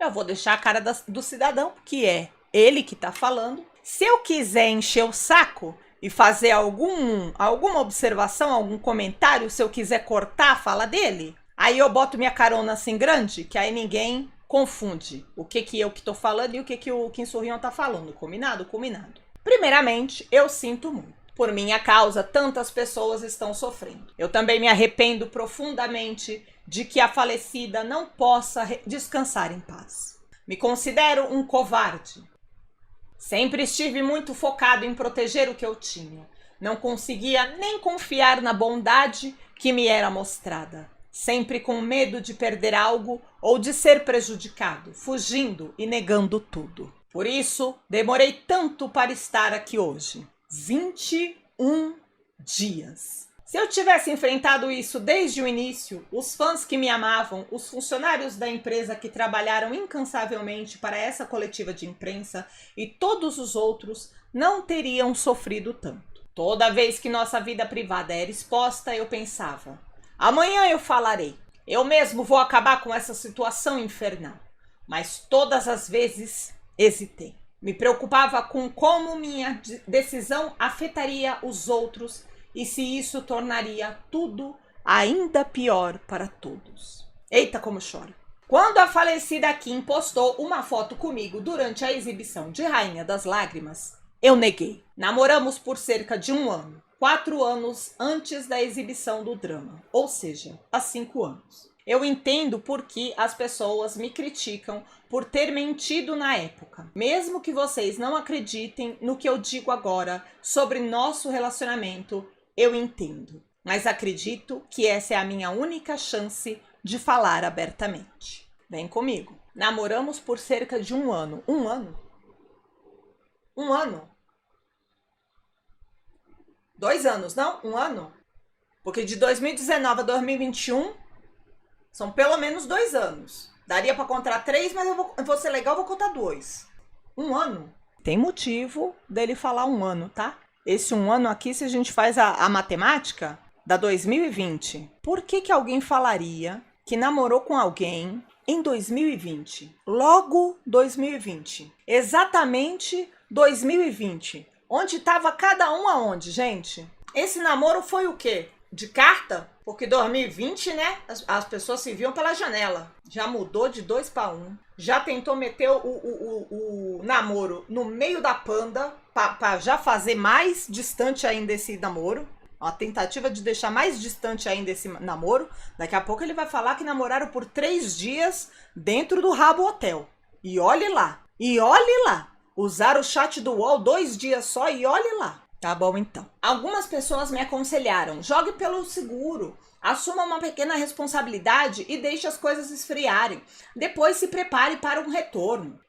S1: Eu vou deixar a cara do cidadão, que é ele que tá falando. Se eu quiser encher o saco e fazer alguma observação, algum comentário, se eu quiser cortar a fala dele, aí eu boto minha carona assim grande, que aí ninguém confunde o que eu que tô falando e o que o Kim Soo-hyun tá falando. Combinado? Combinado. Primeiramente, eu sinto muito. Por minha causa, tantas pessoas estão sofrendo. Eu também me arrependo profundamente de que a falecida não possa descansar em paz. Me considero um covarde. Sempre estive muito focado em proteger o que eu tinha. Não conseguia nem confiar na bondade que me era mostrada. Sempre com medo de perder algo ou de ser prejudicado, fugindo e negando tudo. Por isso, demorei tanto para estar aqui hoje. 21 dias. Se eu tivesse enfrentado isso desde o início, os fãs que me amavam, os funcionários da empresa que trabalharam incansavelmente para essa coletiva de imprensa e todos os outros não teriam sofrido tanto. Toda vez que nossa vida privada era exposta, eu pensava: amanhã eu falarei. Eu mesmo vou acabar com essa situação infernal. Mas todas as vezes hesitei. Me preocupava com como minha decisão afetaria os outros e se isso tornaria tudo ainda pior para todos. Eita, como choro. Quando a falecida Kim postou uma foto comigo durante a exibição de Rainha das Lágrimas, eu neguei. Namoramos por cerca de 1 ano, 4 anos antes da exibição do drama, ou seja, há 5 anos. Eu entendo por que as pessoas me criticam por ter mentido na época. Mesmo que vocês não acreditem no que eu digo agora sobre nosso relacionamento, eu entendo. Mas acredito que essa é a minha única chance de falar abertamente. Vem comigo. Namoramos por cerca de 1 ano. 1 ano? 1 ano? 2 anos, não? 1 ano? Porque de 2019 a 2021 são pelo menos 2 anos. Daria para contar 3, mas eu vou ser legal, eu vou contar 2. 1 ano? Tem motivo dele falar 1 ano, tá? Esse 1 ano aqui, se a gente faz a matemática, dá 2020. Por que alguém falaria que namorou com alguém em 2020? Logo 2020. Exatamente 2020. Onde estava cada um aonde, gente? Esse namoro foi o quê? De carta? Porque 2020, né? As pessoas se viam pela janela. Já mudou de 2 para 1. Já tentou meter o namoro no meio da panda para já fazer mais distante ainda esse namoro. Uma tentativa de deixar mais distante ainda esse namoro. Daqui a pouco ele vai falar que namoraram por 3 dias dentro do Rabo Hotel. E olhe lá. E olhe lá. Usaram o chat do UOL 2 dias só e olhe lá. Tá bom, então. Algumas pessoas me aconselharam: jogue pelo seguro, assuma uma pequena responsabilidade e deixe as coisas esfriarem. Depois se prepare para um retorno.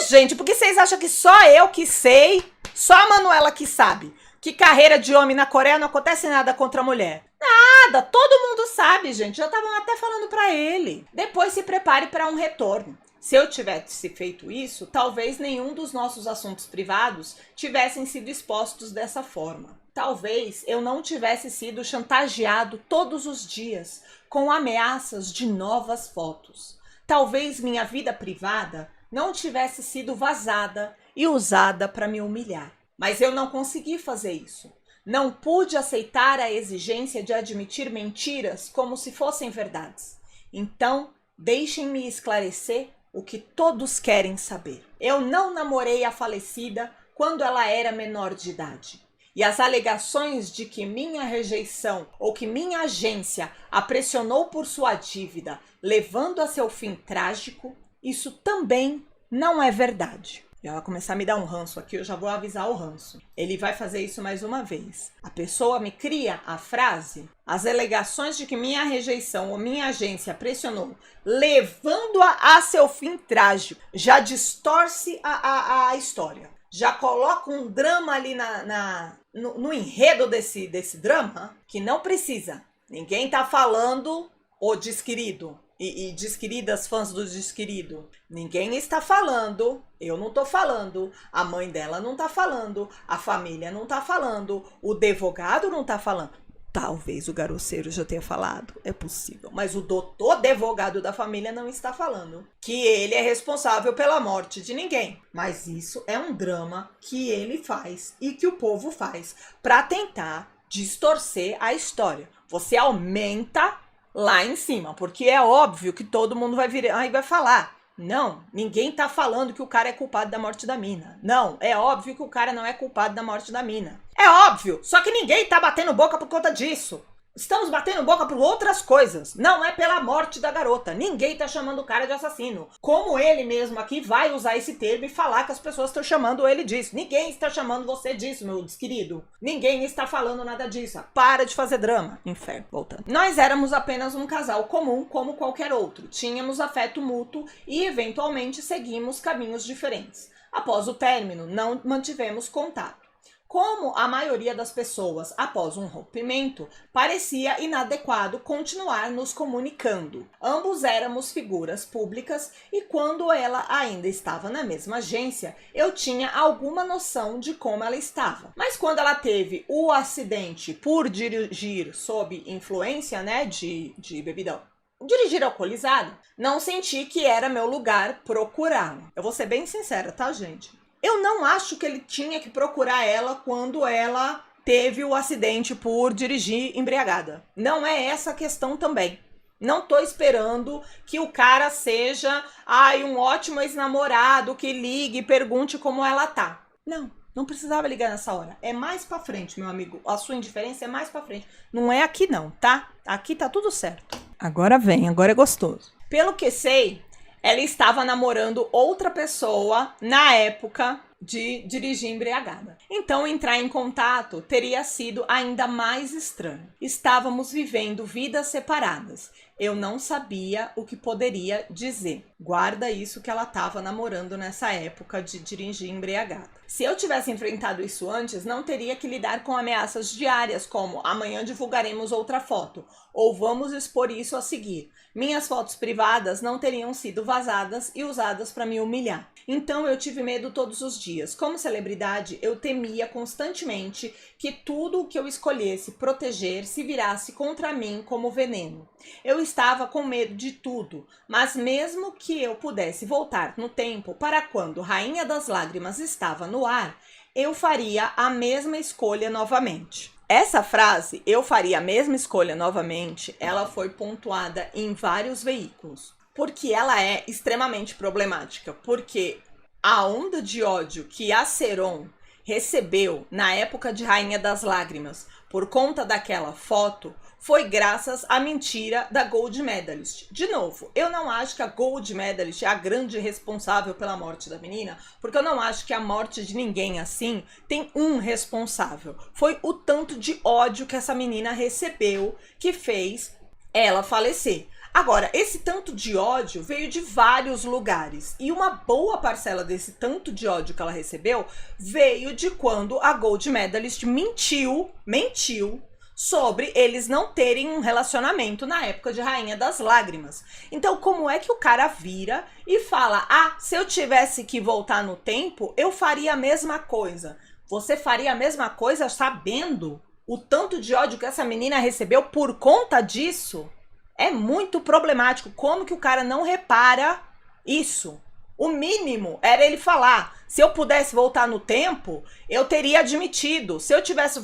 S1: Gente, porque vocês acham que só eu que sei, só a Manuela que sabe que carreira de homem na Coreia não acontece nada contra a mulher? Nada, todo mundo sabe, gente. Já estavam até falando para ele. Depois se prepare para um retorno. Se eu tivesse feito isso, talvez nenhum dos nossos assuntos privados tivessem sido expostos dessa forma. Talvez eu não tivesse sido chantageado todos os dias com ameaças de novas fotos. Talvez minha vida privada não tivesse sido vazada e usada para me humilhar. Mas eu não consegui fazer isso. Não pude aceitar a exigência de admitir mentiras como se fossem verdades. Então, deixem-me esclarecer o que todos querem saber. Eu não namorei a falecida quando ela era menor de idade. E as alegações de que minha rejeição ou que minha agência a pressionou por sua dívida, levando a seu fim trágico, isso também não é verdade. E ela começar a me dar um ranço aqui, eu já vou avisar o ranço. Ele vai fazer isso mais uma vez. A pessoa me cria a frase: as alegações de que minha rejeição ou minha agência pressionou, levando-a a seu fim trágico, já distorce a história. Já coloca um drama ali no enredo desse drama que não precisa. Ninguém tá falando o desquerido. E desqueridas, fãs do desquerido, ninguém está falando, eu não tô falando, a mãe dela não tá falando, a família não tá falando, o advogado não tá falando. Talvez o garoceiro já tenha falado, é possível, mas o doutor advogado da família não está falando que ele é responsável pela morte de ninguém. Mas isso é um drama que ele faz e que o povo faz para tentar distorcer a história. Você aumenta lá em cima, porque é óbvio que todo mundo vai vir aí vai falar: não, ninguém tá falando que o cara é culpado da morte da mina. Não, é óbvio que o cara não é culpado da morte da mina. É óbvio, só que ninguém tá batendo boca por conta disso. Estamos batendo boca por outras coisas. Não é pela morte da garota. Ninguém tá chamando o cara de assassino. Como ele mesmo aqui vai usar esse termo e falar que as pessoas estão chamando ele disso. Ninguém está chamando você disso, meu desquerido. Ninguém está falando nada disso. Para de fazer drama. Inferno. Voltando. Nós éramos apenas um casal comum, como qualquer outro. Tínhamos afeto mútuo e, eventualmente, seguimos caminhos diferentes. Após o término, não mantivemos contato. Como a maioria das pessoas após um rompimento, parecia inadequado continuar nos comunicando. Ambos éramos figuras públicas e quando ela ainda estava na mesma agência, eu tinha alguma noção de como ela estava. Mas quando ela teve o acidente por dirigir sob influência, de bebida, dirigir alcoolizado, não senti que era meu lugar procurá-la. Eu vou ser bem sincera, tá, gente? Eu não acho que ele tinha que procurar ela quando ela teve o acidente por dirigir embriagada. Não é essa a questão também. Não tô esperando que o cara seja um ótimo ex-namorado que ligue e pergunte como ela tá. Não precisava ligar nessa hora. É mais pra frente, meu amigo. A sua indiferença é mais pra frente. Não é aqui não, tá? Aqui tá tudo certo. Agora vem, agora é gostoso. Pelo que sei, ela estava namorando outra pessoa na época de dirigir embriagada. Então, entrar em contato teria sido ainda mais estranho. Estávamos vivendo vidas separadas. Eu não sabia o que poderia dizer. Guarda isso que ela estava namorando nessa época de dirigir embriagada. Se eu tivesse enfrentado isso antes, não teria que lidar com ameaças diárias como amanhã divulgaremos outra foto ou vamos expor isso a seguir. Minhas fotos privadas não teriam sido vazadas e usadas para me humilhar. Então eu tive medo todos os dias. Como celebridade, eu temia constantemente que tudo o que eu escolhesse proteger se virasse contra mim como veneno. Eu estava com medo de tudo, mas mesmo que eu pudesse voltar no tempo para quando Rainha das Lágrimas estava no ar, eu faria a mesma escolha novamente. Essa frase, eu faria a mesma escolha novamente, ela foi pontuada em vários veículos. Porque ela é extremamente problemática. Porque a onda de ódio que a Seron recebeu na época de Rainha das Lágrimas por conta daquela foto foi graças à mentira da Gold Medalist. De novo, eu não acho que a Gold Medalist é a grande responsável pela morte da menina, porque eu não acho que a morte de ninguém assim tem um responsável. Foi o tanto de ódio que essa menina recebeu que fez ela falecer. Agora, esse tanto de ódio veio de vários lugares e uma boa parcela desse tanto de ódio que ela recebeu veio de quando a Gold Medalist mentiu sobre eles não terem um relacionamento na época de Rainha das Lágrimas. Então, como é que o cara vira e fala, se eu tivesse que voltar no tempo, eu faria a mesma coisa. Você faria a mesma coisa sabendo o tanto de ódio que essa menina recebeu por conta disso? É muito problemático. Como que o cara não repara isso? O mínimo era ele falar, se eu pudesse voltar no tempo, eu teria admitido. Se eu tivesse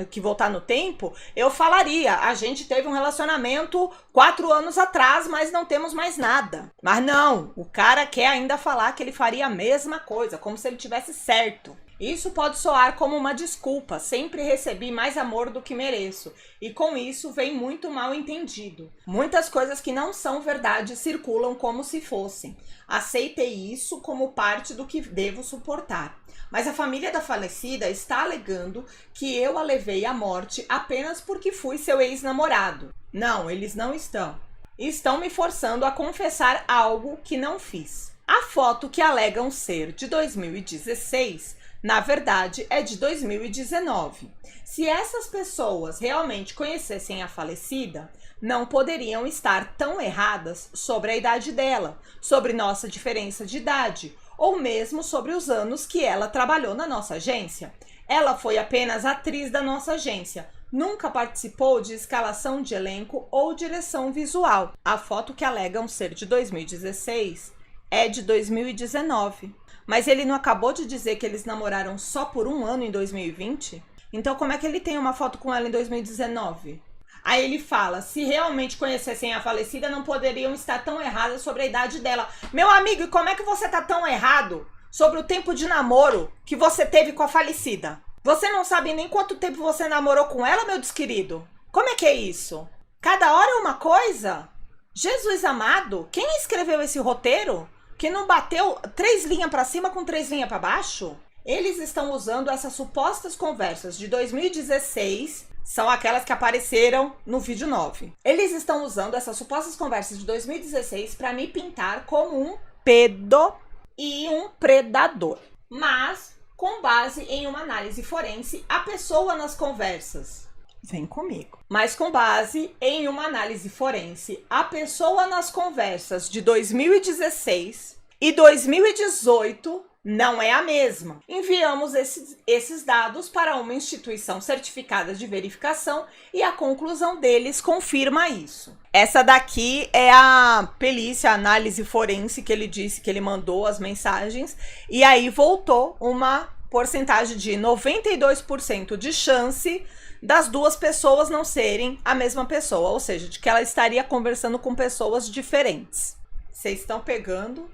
S1: que voltar no tempo, eu falaria, a gente teve um relacionamento 4 anos atrás, mas não temos mais nada. Mas não, o cara quer ainda falar que ele faria a mesma coisa, como se ele tivesse certo. Isso pode soar como uma desculpa, sempre recebi mais amor do que mereço, e com isso vem muito mal entendido. Muitas coisas que não são verdade circulam como se fossem. Aceitei isso como parte do que devo suportar. Mas a família da falecida está alegando que eu a levei à morte apenas porque fui seu ex-namorado. Não, eles não estão. Estão me forçando a confessar algo que não fiz. A foto que alegam ser de 2016... na verdade, é de 2019. Se essas pessoas realmente conhecessem a falecida, não poderiam estar tão erradas sobre a idade dela, sobre nossa diferença de idade, ou mesmo sobre os anos que ela trabalhou na nossa agência. Ela foi apenas atriz da nossa agência, nunca participou de escalação de elenco ou direção visual. A foto que alegam ser de 2016 é de 2019. Mas ele não acabou de dizer que eles namoraram só por 1 ano em 2020? Então como é que ele tem uma foto com ela em 2019? Aí ele fala, se realmente conhecessem a falecida, não poderiam estar tão erradas sobre a idade dela. Meu amigo, e como é que você tá tão errado sobre o tempo de namoro que você teve com a falecida? Você não sabe nem quanto tempo você namorou com ela, meu desquerido? Como é que é isso? Cada hora é uma coisa? Jesus amado, quem escreveu esse roteiro? Que não bateu 3 linhas para cima com 3 linhas para baixo? Eles estão usando essas supostas conversas de 2016, são aquelas que apareceram no vídeo 9. Eles estão usando essas supostas conversas de 2016 para me pintar como um pedo e um predador. Mas com base em uma análise forense, a pessoa nas conversas. Vem comigo. Mas com base em uma análise forense, a pessoa nas conversas de 2016 e 2018 não é a mesma. Enviamos esses dados para uma instituição certificada de verificação e a conclusão deles confirma isso. Essa daqui é a perícia, a análise forense que ele disse que ele mandou as mensagens e aí voltou uma porcentagem de 92% de chance das duas pessoas não serem a mesma pessoa, ou seja, de que ela estaria conversando com pessoas diferentes. Vocês estão pegando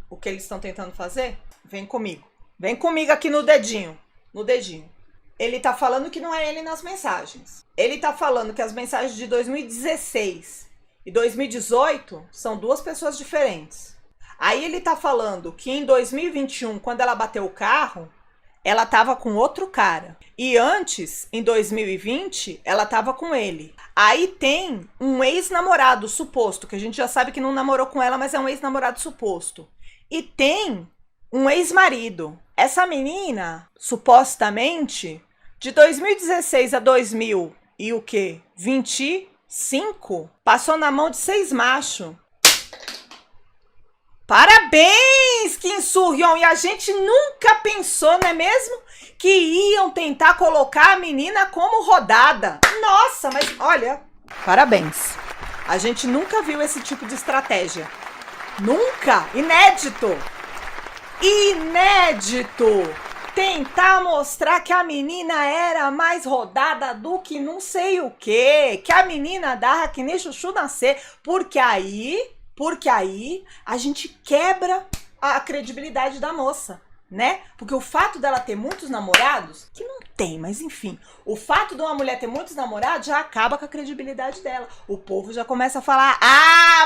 S1: o que eles estão tentando fazer? Vem comigo. Vem comigo aqui no dedinho. No dedinho. Ele tá falando que não é ele nas mensagens. Ele tá falando que as mensagens de 2016 e 2018 são duas pessoas diferentes. Aí ele tá falando que em 2021, quando ela bateu o carro, ela tava com outro cara. E antes, em 2020, ela tava com ele. Aí tem um ex-namorado suposto, que a gente já sabe que não namorou com ela, mas é um ex-namorado suposto. E tem um ex-marido. Essa menina, supostamente, de 2016 a 2000 e o quê? 25, passou na mão de 6 machos. Parabéns, Kim Soo-hyun! E a gente nunca pensou, não é mesmo? Que iam tentar colocar a menina como rodada. Nossa, mas olha, parabéns. A gente nunca viu esse tipo de estratégia. Nunca! Inédito! Inédito! Tentar mostrar que a menina era mais rodada do que não sei o quê. Que a menina dava que nem chuchu nascer. Porque aí a gente quebra a credibilidade da moça, né? Porque o fato dela ter muitos namorados, que não tem, mas enfim, o fato de uma mulher ter muitos namorados já acaba com a credibilidade dela. O povo já começa a falar,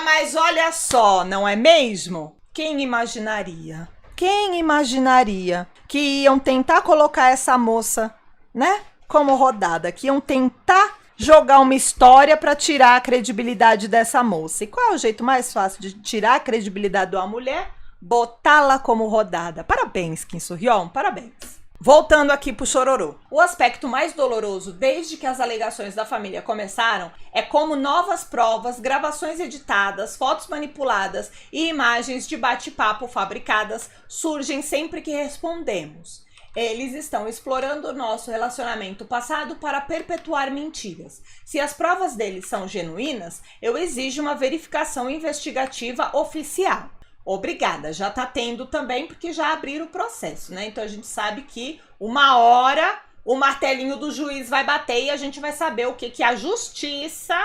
S1: mas olha só, não é mesmo? Quem imaginaria? Quem imaginaria que iam tentar colocar essa moça, né, como rodada, que iam tentar jogar uma história para tirar a credibilidade dessa moça. E qual é o jeito mais fácil de tirar a credibilidade de uma mulher? Botá-la como rodada. Parabéns, Kim Soo-hyun, parabéns. Voltando aqui pro chororô. O aspecto mais doloroso desde que as alegações da família começaram é como novas provas, gravações editadas, fotos manipuladas e imagens de bate-papo fabricadas surgem sempre que respondemos. Eles estão explorando o nosso relacionamento passado para perpetuar mentiras. Se as provas deles são genuínas, eu exijo uma verificação investigativa oficial. Obrigada, já tá tendo também, porque já abriram o processo, né? Então a gente sabe que uma hora o martelinho do juiz vai bater e a gente vai saber o que a justiça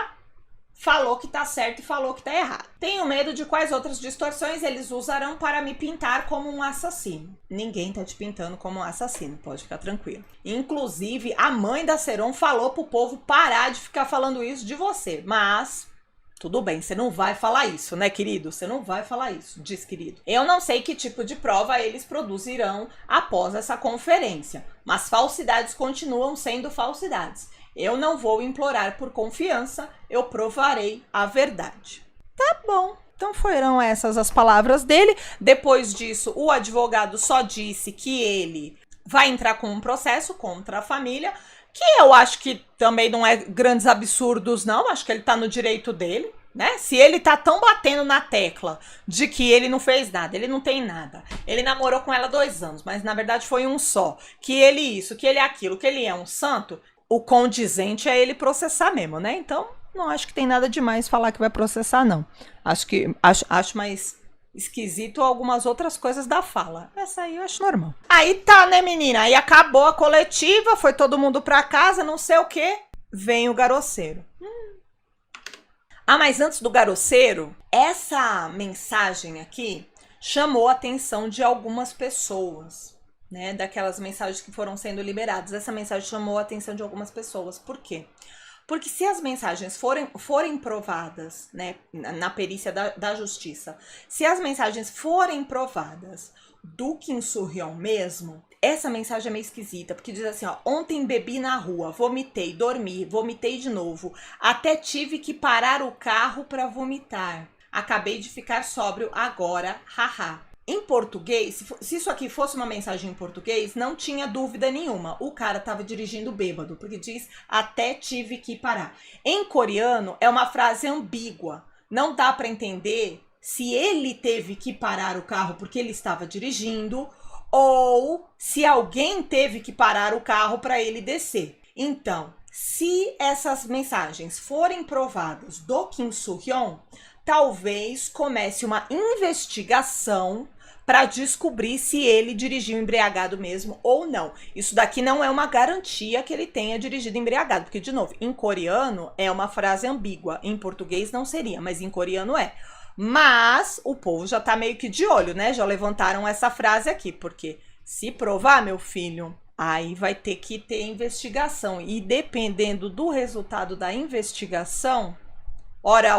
S1: falou que tá certo e falou que tá errado. Tenho medo de quais outras distorções eles usarão para me pintar como um assassino. Ninguém tá te pintando como um assassino, pode ficar tranquilo. Inclusive, a mãe da Seron falou pro povo parar de ficar falando isso de você. Mas, tudo bem, você não vai falar isso, né, querido? Você não vai falar isso, diz querido. Eu não sei que tipo de prova eles produzirão após essa conferência, mas falsidades continuam sendo falsidades. Eu não vou implorar por confiança, eu provarei a verdade. Tá bom, então foram essas as palavras dele. Depois disso, o advogado só disse que ele vai entrar com um processo contra a família, que eu acho que também não é grandes absurdos, não. Acho que ele tá no direito dele, né? Se ele tá tão batendo na tecla de que ele não fez nada, ele não tem nada. Ele namorou com ela 2 anos, mas na verdade foi um só. Que ele isso, que ele aquilo, que ele é um santo. O condizente é ele processar mesmo, né? Então, não acho que tem nada demais falar que vai processar, não. Acho mais esquisito algumas outras coisas da fala. Essa aí eu acho normal. Aí tá, né, menina? Aí acabou a coletiva, foi todo mundo pra casa, não sei o quê. Vem o garoceiro. Mas antes do garoceiro, essa mensagem aqui chamou a atenção de algumas pessoas. né, daquelas mensagens que foram sendo liberadas. Essa mensagem chamou a atenção de algumas pessoas. Por quê? Porque se as mensagens forem provadas, né, na perícia da justiça, se as mensagens forem provadas do Kim Soo-hyun mesmo, essa mensagem é meio esquisita, porque diz assim, ó, ontem bebi na rua, vomitei, dormi, vomitei de novo, até tive que parar o carro para vomitar. Acabei de ficar sóbrio agora, haha. Em português, se isso aqui fosse uma mensagem em português, não tinha dúvida nenhuma. O cara tava dirigindo bêbado, porque diz até tive que parar. Em coreano, é uma frase ambígua. Não dá para entender se ele teve que parar o carro porque ele estava dirigindo ou se alguém teve que parar o carro para ele descer. Então, se essas mensagens forem provadas do Kim Soo-hyun, talvez comece uma investigação para descobrir se ele dirigiu embriagado mesmo ou não. Isso daqui não é uma garantia que ele tenha dirigido embriagado, porque, de novo, em coreano é uma frase ambígua, em português não seria, mas em coreano é. Mas o povo já tá meio que de olho, né? Já levantaram essa frase aqui, porque se provar, meu filho, aí vai ter que ter investigação. E dependendo do resultado da investigação, ora,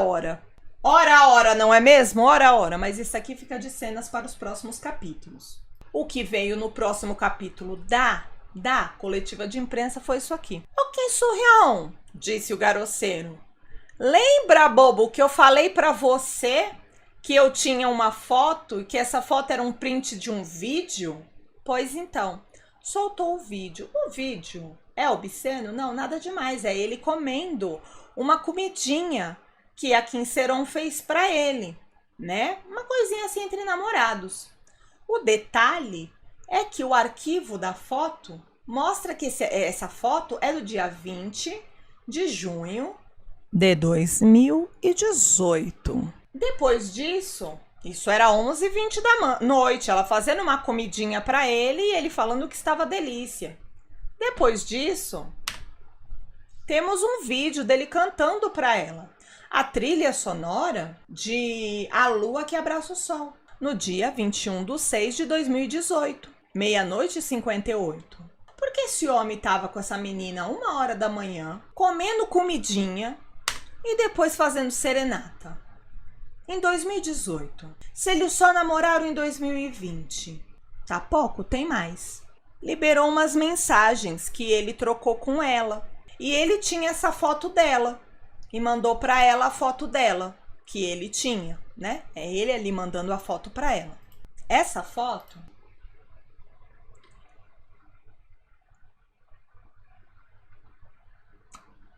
S1: não é mesmo? Ora, mas isso aqui fica de cenas para os próximos capítulos. O que veio no próximo capítulo da coletiva de imprensa foi isso aqui. Ô Kim Soo-hyun, disse o garoceiro, lembra, bobo, que eu falei pra você que eu tinha uma foto e que essa foto era um print de um vídeo? Pois então, soltou o vídeo. O vídeo é obsceno? Não, nada demais. É ele comendo uma comidinha que a Kim Sae-ron fez pra ele, né? Uma coisinha assim entre namorados. O detalhe é que o arquivo da foto mostra que essa foto é do dia 20 de junho de 2018. Depois disso, isso era 11h20 da noite, ela fazendo uma comidinha pra ele e ele falando que estava delícia. Depois disso, temos um vídeo dele cantando pra ela a trilha sonora de A Lua que Abraça o Sol, no dia 21/6/2018, meia-noite e 58. Por que esse homem tava com essa menina 1h da manhã, comendo comidinha e depois fazendo serenata? Em 2018. Se eles só namoraram em 2020. Tá pouco? Tem mais. Liberou umas mensagens que ele trocou com ela. E ele tinha essa foto dela. E mandou pra ela a foto dela, que ele tinha, né? É ele ali mandando a foto pra ela. Essa foto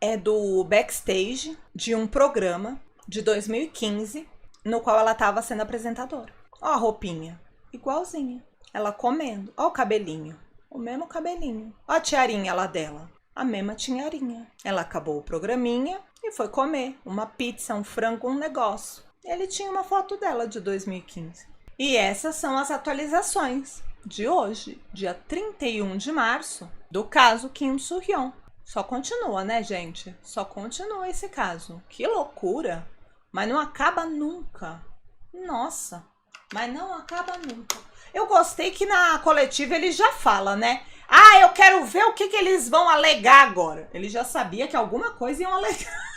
S1: é do backstage de um programa de 2015, no qual ela estava sendo apresentadora. Ó a roupinha, igualzinha. Ela comendo. Ó o cabelinho, o mesmo cabelinho. Ó a tiarinha lá dela, a mesma tiarinha. Ela acabou o programinha e foi comer uma pizza, um frango, um negócio. Ele tinha uma foto dela de 2015. E essas são as atualizações de hoje, dia 31 de março, do caso Kim Soo-hyun. Só continua, né, gente? Só continua esse caso. Que loucura! Mas não acaba nunca. Nossa, mas não acaba nunca. Eu gostei que na coletiva ele já fala, né? Ah, eu quero ver o que eles vão alegar agora. Ele já sabia que alguma coisa iam alegar.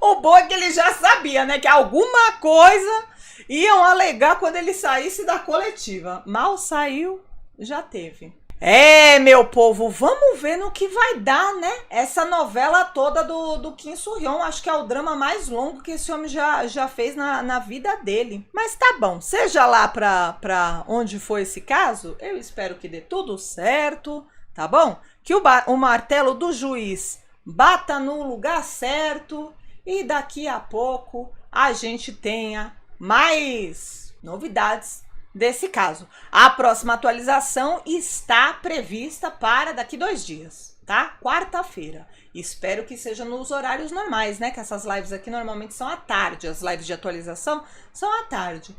S1: O bom é que ele já sabia, né? Que alguma coisa iam alegar quando ele saísse da coletiva. Mal saiu, já teve. É, meu povo, vamos ver no que vai dar, né? Essa novela toda do Kim Soo-hyun. Acho que é o drama mais longo que esse homem já fez na vida dele. Mas tá bom, seja lá pra onde foi esse caso, eu espero que dê tudo certo, tá bom? Que o martelo do juiz bata no lugar certo e daqui a pouco a gente tenha mais novidades desse caso. A próxima atualização está prevista para daqui 2 dias, tá? Quarta-feira. Espero que seja nos horários normais, né? Que essas lives aqui normalmente são à tarde. As lives de atualização são à tarde.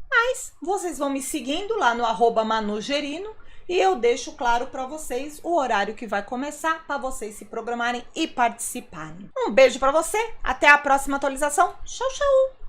S1: Mas vocês vão me seguindo lá no @manugerino e eu deixo claro para vocês o horário que vai começar para vocês se programarem e participarem. Um beijo para você. Até a próxima atualização. Tchau, tchau!